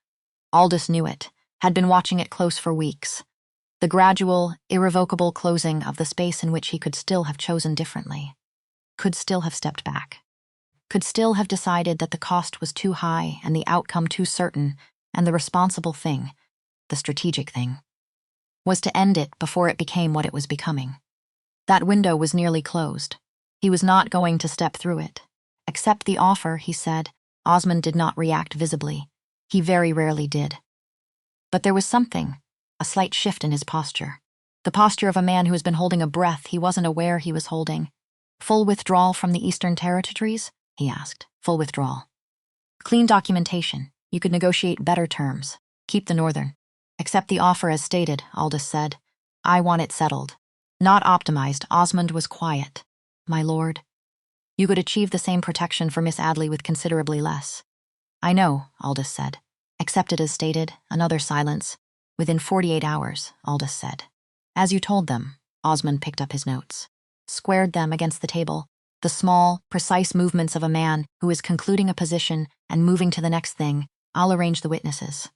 Aldis knew it, had been watching it close for weeks. The gradual, irrevocable closing of the space in which he could still have chosen differently. Could still have stepped back. Could still have decided that the cost was too high and the outcome too certain, and the responsible thing, the strategic thing, was to end it before it became what it was becoming. That window was nearly closed. He was not going to step through it. Accept the offer, he said. Osmond did not react visibly. He very rarely did. But there was something, a slight shift in his posture. The posture of a man who has been holding a breath he wasn't aware he was holding. Full withdrawal from the Eastern Territories? He asked. Full withdrawal. Clean documentation. You could negotiate better terms. Keep the Northern. Accept the offer as stated, Aldis said. I want it settled. Not optimized. Osmond was quiet. My lord. You could achieve the same protection for Miss Adley with considerably less. I know, Aldis said. Accept it as stated. Another silence. Within 48 hours, Aldis said. As you told them, Osmond picked up his notes, squared them against the table, the small, precise movements of a man who is concluding a position and moving to the next thing. I'll arrange the witnesses.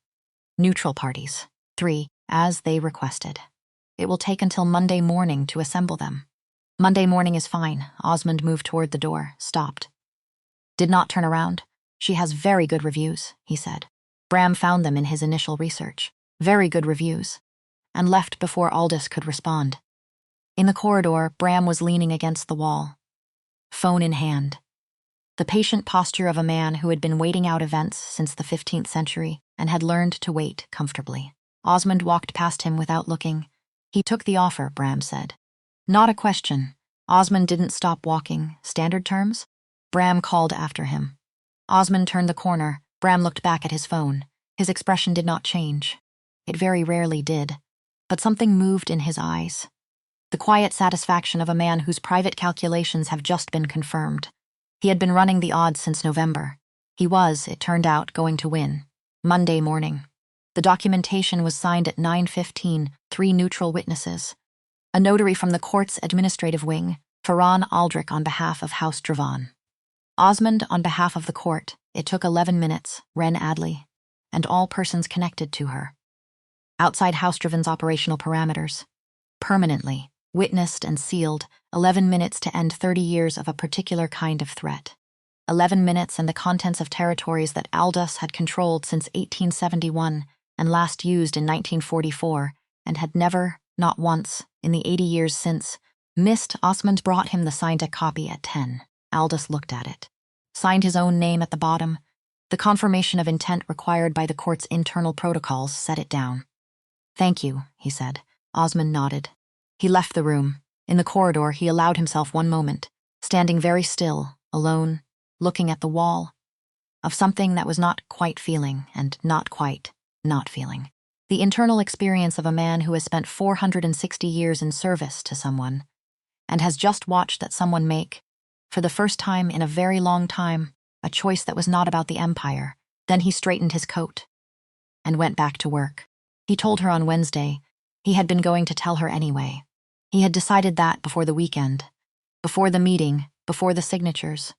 Neutral parties. 3, as they requested. It will take until Monday morning to assemble them. Monday morning is fine. Osmond moved toward the door, stopped. Did not turn around. She has very good reviews, he said. Bram found them in his initial research. Very good reviews. And left before Aldis could respond. In the corridor, Bram was leaning against the wall, phone in hand. The patient posture of a man who had been waiting out events since the 15th century and had learned to wait comfortably. Osmond walked past him without looking. He took the offer, Bram said. Not a question. Osmond didn't stop walking. Standard terms? Bram called after him. Osmond turned the corner. Bram looked back at his phone. His expression did not change. It very rarely did. But something moved in his eyes. The quiet satisfaction of a man whose private calculations have just been confirmed. He had been running the odds since November. He was, it turned out, going to win. Monday morning. The documentation was signed at 9:15, 3 neutral witnesses. A notary from the court's administrative wing, Ferran Aldrich on behalf of House Dravan. Osmond on behalf of the court. It took 11 minutes, Ren Adley, and all persons connected to her. Outside House Dravan's operational parameters. Permanently, witnessed and sealed, 11 minutes to end 30 years of a particular kind of threat. 11 minutes and the contents of territories that Aldis had controlled since 1871 and last used in 1944 and had never, not once, in the 80 years since, missed. Osmond brought him the signed copy at 10. Aldis looked at it. Signed his own name at the bottom. The confirmation of intent required by the court's internal protocols set it down. Thank you, he said. Osmond nodded. He left the room. In the corridor, he allowed himself one moment, standing very still, alone, looking at the wall, of something that was not quite feeling and not quite not feeling. The internal experience of a man who has spent 460 years in service to someone and has just watched that someone make, for the first time in a very long time, a choice that was not about the Empire. Then he straightened his coat and went back to work. He told her on Wednesday. He had been going to tell her anyway. He had decided that before the weekend, before the meeting, before the signatures.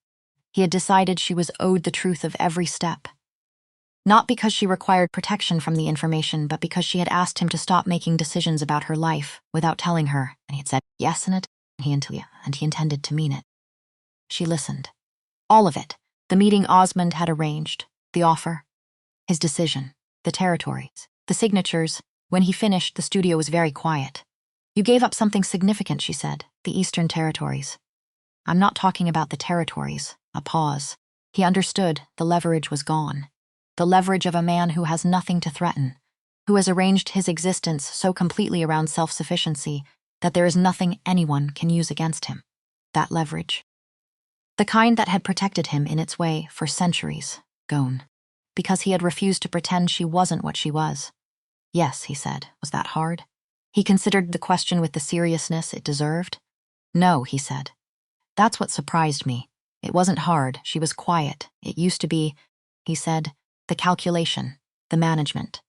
He had decided she was owed the truth of every step. Not because she required protection from the information, but because she had asked him to stop making decisions about her life without telling her, and he had said yes in it, and he intended to mean it. She listened. All of it. The meeting Osmond had arranged, the offer, his decision, the territories, the signatures. When he finished, the studio was very quiet. You gave up something significant, she said, the Eastern Territories. I'm not talking about the territories. A pause. He understood the leverage was gone. The leverage of a man who has nothing to threaten, who has arranged his existence so completely around self-sufficiency that there is nothing anyone can use against him. That leverage. The kind that had protected him in its way for centuries, gone. Because he had refused to pretend she wasn't what she was. Yes, he said. Was that hard? He considered the question with the seriousness it deserved. No, he said. That's what surprised me. It wasn't hard. She was quiet. It used to be, he said, the calculation, the management.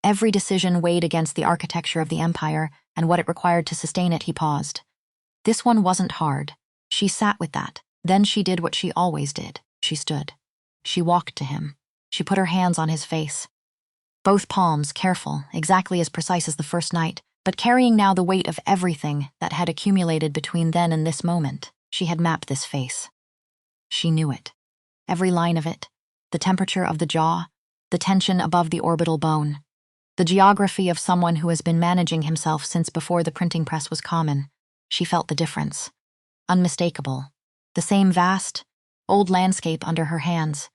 Every decision weighed against the architecture of the Empire and what it required to sustain it. He paused. This one wasn't hard. She sat with that. Then she did what she always did. She stood. She walked to him. She put her hands on his face. Both palms, careful, exactly as precise as the first night, but carrying now the weight of everything that had accumulated between then and this moment. She had mapped this face. She knew it. Every line of it. The temperature of the jaw, the tension above the orbital bone. The geography of someone who has been managing himself since before the printing press was common. She felt the difference. Unmistakable. The same vast, old landscape under her hands.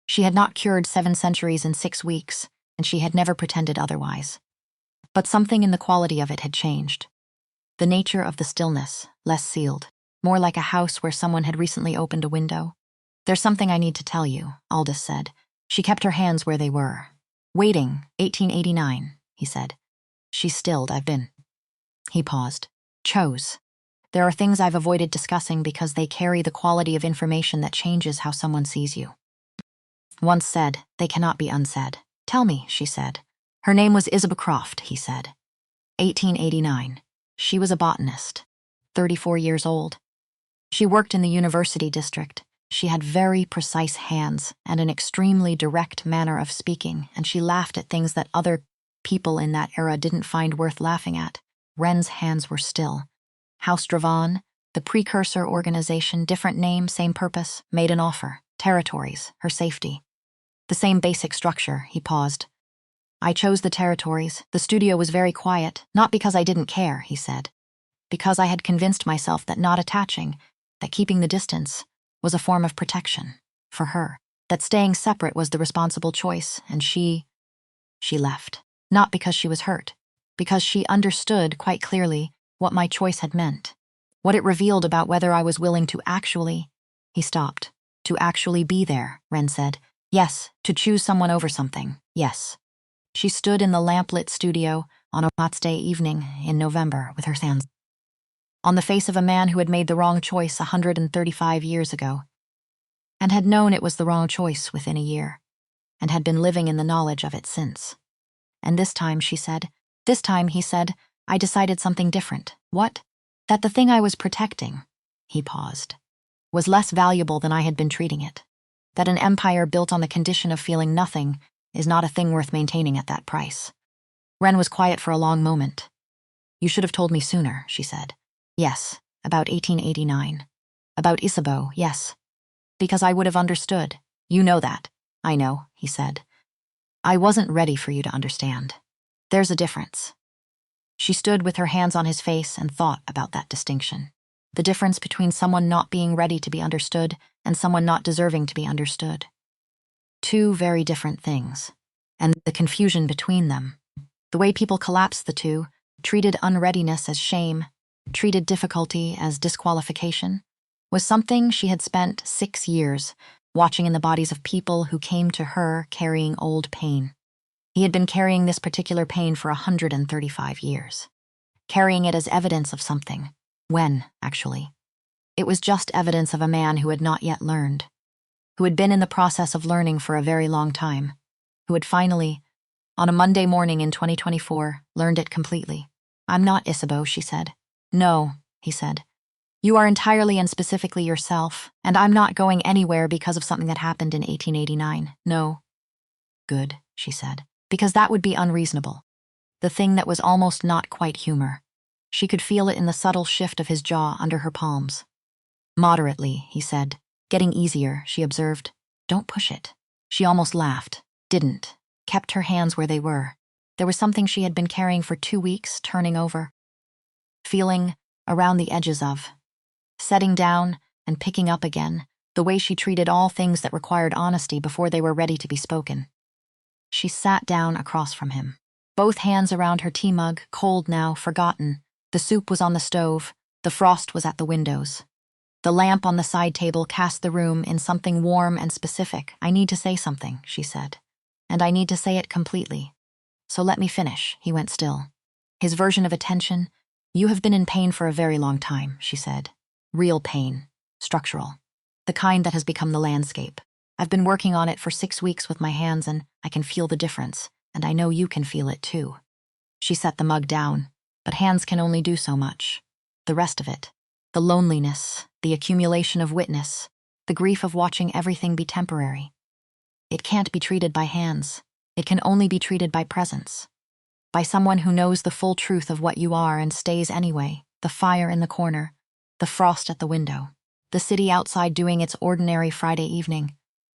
She had not cured 7 centuries in 6 weeks, and she had never pretended otherwise. But something in the quality of it had changed. The nature of the stillness, less sealed, more like a house where someone had recently opened a window. There's something I need to tell you, Aldis said. She kept her hands where they were. Waiting, 1889, he said. She stilled. I've been. He paused. Chose. There are things I've avoided discussing because they carry the quality of information that changes how someone sees you. Once said, they cannot be unsaid. Tell me, she said. Her name was Isabel Croft, he said. 1889. She was a botanist, 34 years old. She worked in the university district. She had very precise hands and an extremely direct manner of speaking, and she laughed at things that other people in that era didn't find worth laughing at. Wren's hands were still. House Dravon, the precursor organization, different name, same purpose, made an offer. Territories, her safety. The same basic structure, he paused. I chose the territories. The studio was very quiet, not because I didn't care, he said. Because I had convinced myself that not attaching, that keeping the distance, was a form of protection, for her. That staying separate was the responsible choice, and she left. Not because she was hurt, because she understood quite clearly what my choice had meant, what it revealed about whether I was willing to actually— He stopped. To actually be there, Wren said. Yes, to choose someone over something, yes. She stood in the lamplit studio on a hot day evening in November with her hands on the face of a man who had made the wrong choice 135 years ago, and had known it was the wrong choice within a year, and had been living in the knowledge of it since. And this time, she said, this time, he said, I decided something different. What? That the thing I was protecting, he paused, was less valuable than I had been treating it. That an empire built on the condition of feeling nothing is not a thing worth maintaining at that price. Wren was quiet for a long moment. You should have told me sooner, she said. Yes, about 1889. About Isabeau, yes. Because I would have understood. You know that. I know, he said. I wasn't ready for you to understand. There's a difference. She stood with her hands on his face and thought about that distinction. The difference between someone not being ready to be understood and someone not deserving to be understood. Two very different things. And the confusion between them. The way people collapsed the two, treated unreadiness as shame, treated difficulty as disqualification, was something she had spent 6 years watching in the bodies of people who came to her carrying old pain. He had been carrying this particular pain for 135 years, carrying it as evidence of something. When, actually? It was just evidence of a man who had not yet learned, who had been in the process of learning for a very long time, who had finally, on a Monday morning in 2024, learned it completely. I'm not Isabeau, she said. No, he said. You are entirely and specifically yourself, and I'm not going anywhere because of something that happened in 1889. No. Good, she said, because that would be unreasonable. The thing that was almost not quite humor. She could feel it in the subtle shift of his jaw under her palms. Moderately, he said. Getting easier, she observed. Don't push it. She almost laughed. Didn't. Kept her hands where they were. There was something she had been carrying for 2 weeks, turning over. Feeling around the edges of. Setting down and picking up again, the way she treated all things that required honesty before they were ready to be spoken. She sat down across from him. Both hands around her tea mug, cold now, forgotten. The soup was on the stove. The frost was at the windows. The lamp on the side table cast the room in something warm and specific. I need to say something, she said. And I need to say it completely. So let me finish, he went still. His version of attention. You have been in pain for a very long time, she said. Real pain. Structural. The kind that has become the landscape. I've been working on it for 6 weeks with my hands, and I can feel the difference, and I know you can feel it too. She set the mug down, but hands can only do so much. The rest of it. The loneliness, the accumulation of witness, the grief of watching everything be temporary. It can't be treated by hands. It can only be treated by presence. By someone who knows the full truth of what you are and stays anyway, the fire in the corner, the frost at the window, the city outside doing its ordinary Friday evening.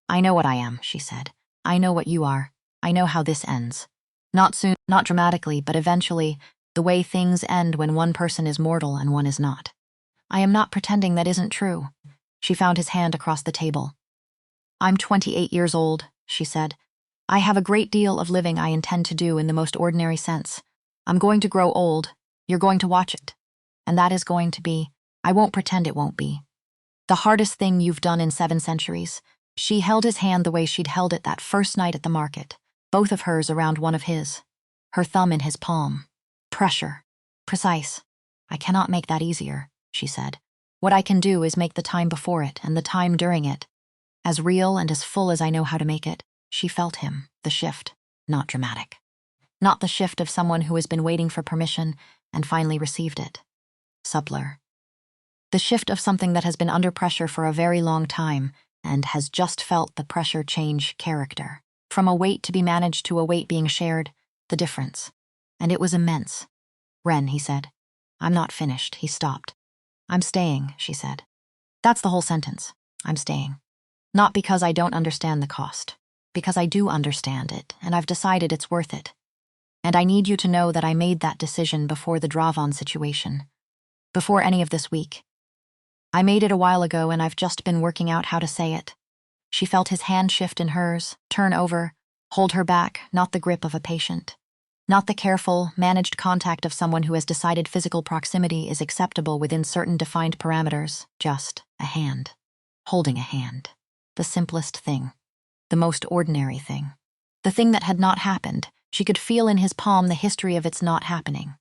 I know what I am, she said. I know what you are. I know how this ends. Not soon, not dramatically, but eventually, the way things end when one person is mortal and one is not. I am not pretending that isn't true. She found his hand across the table. I'm 28 years old, she said. I have a great deal of living I intend to do in the most ordinary sense. I'm going to grow old. You're going to watch it. And that is going to be, I won't pretend it won't be, the hardest thing you've done in 7 centuries. She held his hand the way she'd held it that first night at the market, both of hers around one of his, her thumb in his palm. Pressure. Precise. I cannot make that easier, she said. What I can do is make the time before it and the time during it as real and as full as I know how to make it. She felt him, the shift, not dramatic. not the shift of someone who has been waiting for permission and finally received it. Subtler. The shift of something that has been under pressure for a very long time and has just felt the pressure change character. From a weight to be managed to a weight being shared, the difference. And it was immense. "Ren," he said. "I'm not finished." He stopped. "I'm staying," she said. That's the whole sentence. I'm staying. Not because I don't understand the cost. Because I do understand it, and I've decided it's worth it. And I need you to know that I made that decision before the Dravon situation. Before any of this week. I made it a while ago, and I've just been working out how to say it. She felt his hand shift in hers, turn over, hold her back, not the grip of a patient. Not the careful, managed contact of someone who has decided physical proximity is acceptable within certain defined parameters, just a hand. Holding a hand. The simplest thing. The most ordinary thing. The thing that had not happened. She could feel in his palm the history of its not happening.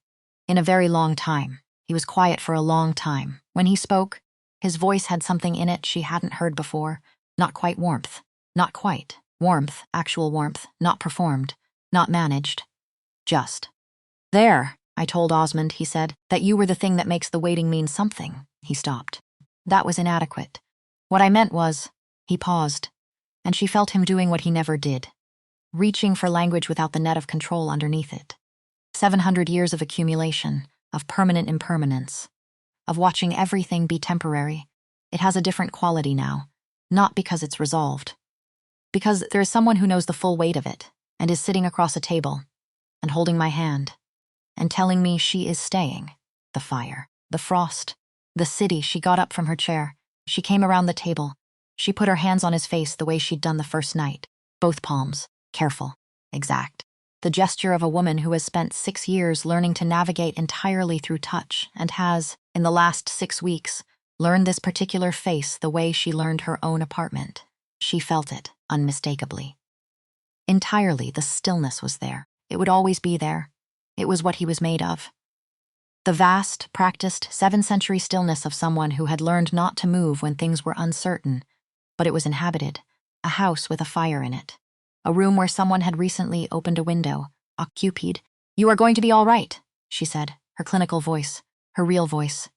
In a very long time. He was quiet for a long time. When he spoke, his voice had something in it she hadn't heard before. Not quite warmth. Not quite. Warmth, actual warmth, not performed, not managed. Just. "There, I told Osmond," he said, "that you were the thing that makes the waiting mean something." He stopped. That was inadequate. What I meant was, he paused, and she felt him doing what he never did. Reaching for language without the net of control underneath it. 700 years of accumulation, of permanent impermanence, of watching everything be temporary. It has a different quality now, not because it's resolved. Because there is someone who knows the full weight of it, and is sitting across a table, and holding my hand, and telling me she is staying. The fire, the frost, the city. She got up from her chair. She came around the table. She put her hands on his face the way she'd done the first night. Both palms, careful, exact. The gesture of a woman who has spent 6 years learning to navigate entirely through touch and has, in the last 6 weeks, learned this particular face the way she learned her own apartment. She felt it, unmistakably. Entirely, the stillness was there. It would always be there. It was what he was made of. The vast, practiced, 7th-century stillness of someone who had learned not to move when things were uncertain, but it was inhabited, a house with a fire in it, a room where someone had recently opened a window, occupied. "You are going to be all right," she said, her clinical voice, her real voice,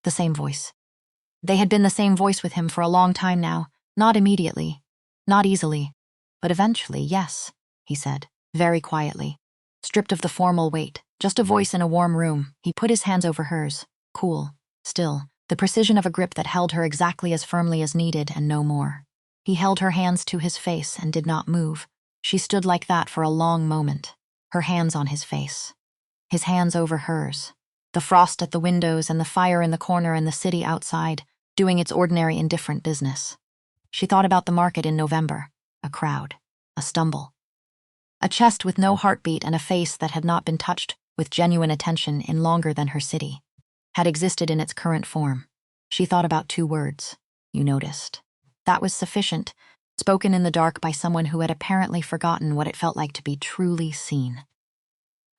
the same voice. They had been the same voice with him for a long time now, not immediately, not easily, but eventually, yes, he said, very quietly, stripped of the formal weight, just a voice in a warm room. He put his hands over hers, cool, still, the precision of a grip that held her exactly as firmly as needed and no more. He held her hands to his face and did not move. She stood like that for a long moment, her hands on his face, his hands over hers, the frost at the windows and the fire in the corner and the city outside, doing its ordinary indifferent business. She thought about the market in November, a crowd, a stumble. A chest with no heartbeat and a face that had not been touched with genuine attention in longer than her city, had existed in its current form. She thought about 2 words. You noticed. That was sufficient, spoken in the dark by someone who had apparently forgotten what it felt like to be truly seen.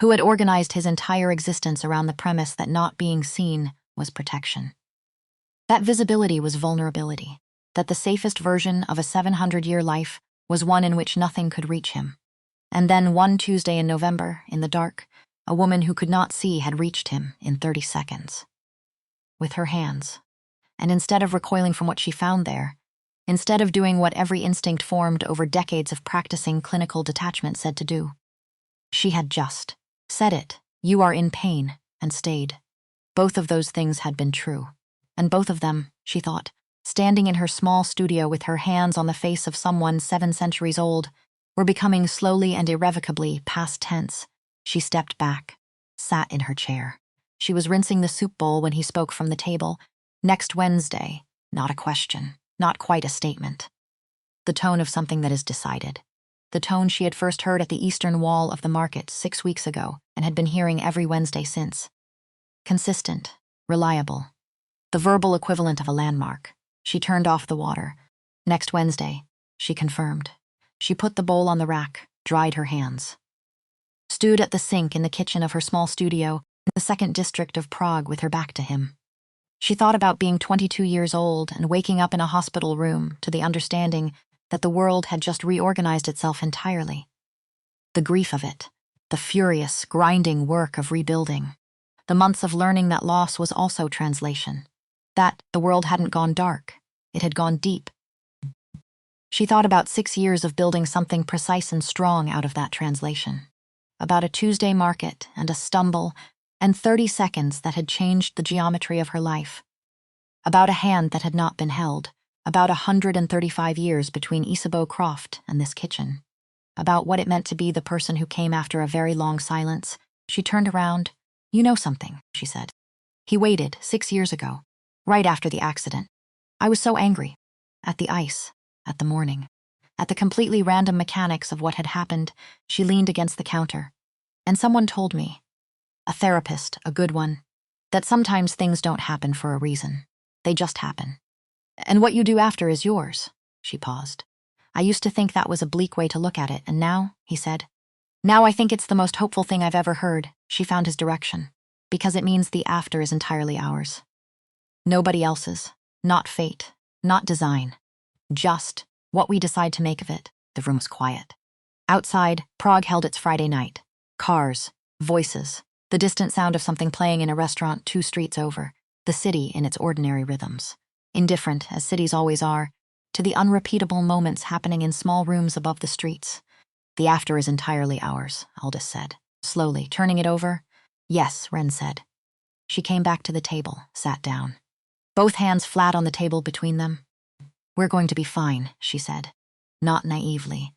Who had organized his entire existence around the premise that not being seen was protection. That visibility was vulnerability, that the safest version of a 700-year life was one in which nothing could reach him. And then one Tuesday in November, in the dark, a woman who could not see had reached him in 30 seconds. With her hands. And instead of recoiling from what she found there, instead of doing what every instinct formed over decades of practicing clinical detachment said to do, she had just said it, "You are in pain," and stayed. Both of those things had been true. And both of them, she thought, standing in her small studio with her hands on the face of someone 7 centuries old, were becoming slowly and irrevocably past tense. She stepped back, sat in her chair. She was rinsing the soup bowl when he spoke from the table. Next Wednesday, not a question, not quite a statement. The tone of something that is decided. The tone she had first heard at the eastern wall of the market 6 weeks ago and had been hearing every Wednesday since. Consistent, reliable. The verbal equivalent of a landmark. She turned off the water. Next Wednesday, she confirmed. She put the bowl on the rack, dried her hands. Stood at the sink in the kitchen of her small studio in the 2nd district of Prague with her back to him. She thought about being 22 years old and waking up in a hospital room to the understanding that the world had just reorganized itself entirely. The grief of it, the furious, grinding work of rebuilding. The months of learning that loss was also translation. That the world hadn't gone dark, it had gone deep. She thought about 6 years of building something precise and strong out of that translation. About a Tuesday market and a stumble and 30 seconds that had changed the geometry of her life. About a hand that had not been held. About 135 years between Isabeau Croft and this kitchen. About what it meant to be the person who came after a very long silence. She turned around. "You know something," she said. "He waited 6 years ago, right after the accident. I was so angry. At the ice, at the morning, at the completely random mechanics of what had happened." She leaned against the counter. "And someone told me, a therapist, a good one, that sometimes things don't happen for a reason. They just happen. And what you do after is yours." She paused. "I used to think that was a bleak way to look at it, and now," he said, "now I think it's the most hopeful thing I've ever heard." She found his direction. "Because it means the after is entirely ours. Nobody else's. Not fate. Not design. Just what we decide to make of it." The room was quiet. Outside, Prague held its Friday night. Cars, voices, the distant sound of something playing in a restaurant 2 streets over, the city in its ordinary rhythms. Indifferent, as cities always are, to the unrepeatable moments happening in small rooms above the streets. "The after is entirely ours," Aldis said, slowly, turning it over. "Yes," Wren said. She came back to the table, sat down. Both hands flat on the table between them. "We're going to be fine," she said, not naively.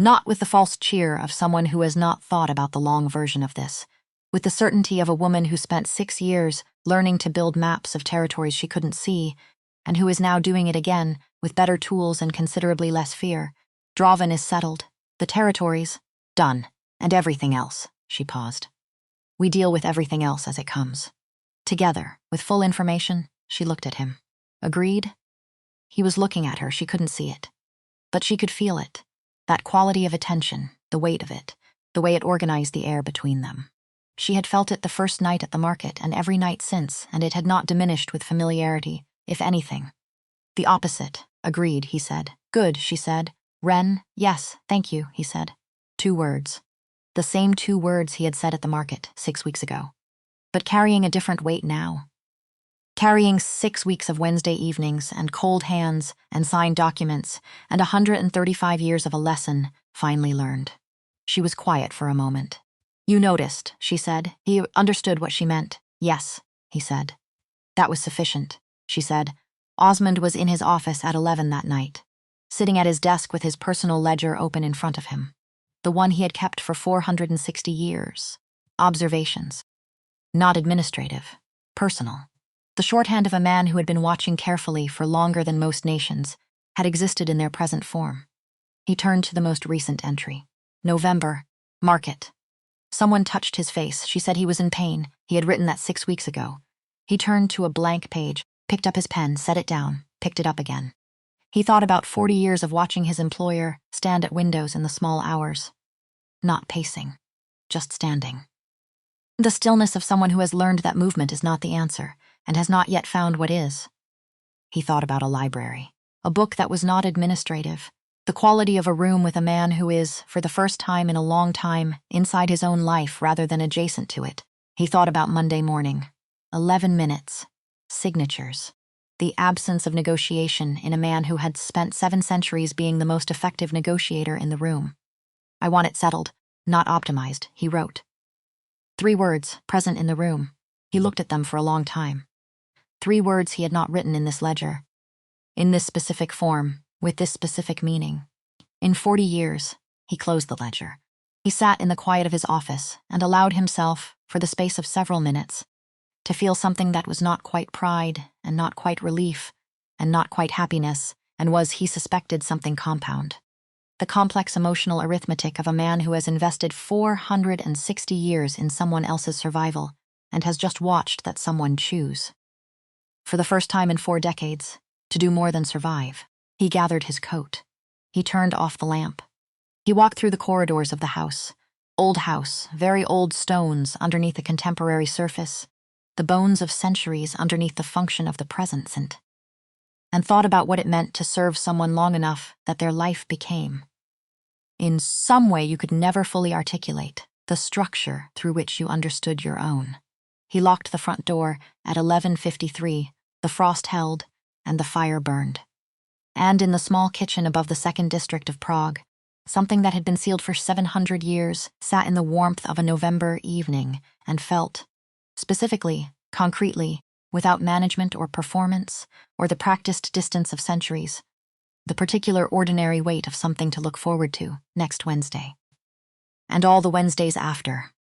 Not with the false cheer of someone who has not thought about the long version of this, with the certainty of a woman who spent 6 years learning to build maps of territories she couldn't see, and who is now doing it again with better tools and considerably less fear. Draven is settled, the territories, done, and everything else. She paused. "We deal with everything else as it comes. Together, with full information." She looked at him. "Agreed?" He was looking at her, she couldn't see it. But she could feel it, that quality of attention, the weight of it, the way it organized the air between them. She had felt it the first night at the market and every night since, and it had not diminished with familiarity, if anything. "The opposite." "Agreed," he said. "Good," she said. "Wren, yes, thank you," he said. 2 words. The same 2 words he had said at the market 6 weeks ago. But carrying a different weight now. Carrying 6 weeks of Wednesday evenings and cold hands and signed documents and 135 years of a lesson finally learned. She was quiet for a moment. "You noticed," she said. He understood what she meant. "Yes," he said. "That was sufficient," she said. Osmond was in his office at 11 that night, sitting at his desk with his personal ledger open in front of him. The one he had kept for 460 years. Observations. Not administrative. Personal. The shorthand of a man who had been watching carefully for longer than most nations had existed in their present form. He turned to the most recent entry. November. Market. Someone touched his face. She said he was in pain. He had written that 6 weeks ago. He turned to a blank page, picked up his pen, set it down, picked it up again. He thought about 40 years of watching his employer stand at windows in the small hours. Not pacing, just standing. The stillness of someone who has learned that movement is not the answer, and has not yet found what is. He thought about a library, a book that was not administrative, the quality of a room with a man who is, for the first time in a long time, inside his own life rather than adjacent to it. He thought about Monday morning. 11 minutes. Signatures. The absence of negotiation in a man who had spent 7 centuries being the most effective negotiator in the room. "I want it settled, not optimized," he wrote. 3 words, present in the room. He looked at them for a long time. 3 words he had not written in this ledger. In this specific form, with this specific meaning. In 40 years, he closed the ledger. He sat in the quiet of his office and allowed himself, for the space of several minutes, to feel something that was not quite pride and not quite relief and not quite happiness and was, he suspected, something compound. The complex emotional arithmetic of a man who has invested 460 years in someone else's survival and has just watched that someone choose. For the first time in 4 decades, to do more than survive. He gathered his coat. He turned off the lamp. He walked through the corridors of the house. Old house, very old stones underneath a contemporary surface, the bones of centuries underneath the function of the present, and thought about what it meant to serve someone long enough that their life became, in some way you could never fully articulate, the structure through which you understood your own. He locked the front door at 11:53, the frost held, and the fire burned. And in the small kitchen above the second district of Prague, something that had been sealed for 700 years sat in the warmth of a November evening and felt, specifically, concretely, without management or performance, or the practiced distance of centuries, the particular ordinary weight of something to look forward to next Wednesday. And all the Wednesdays after,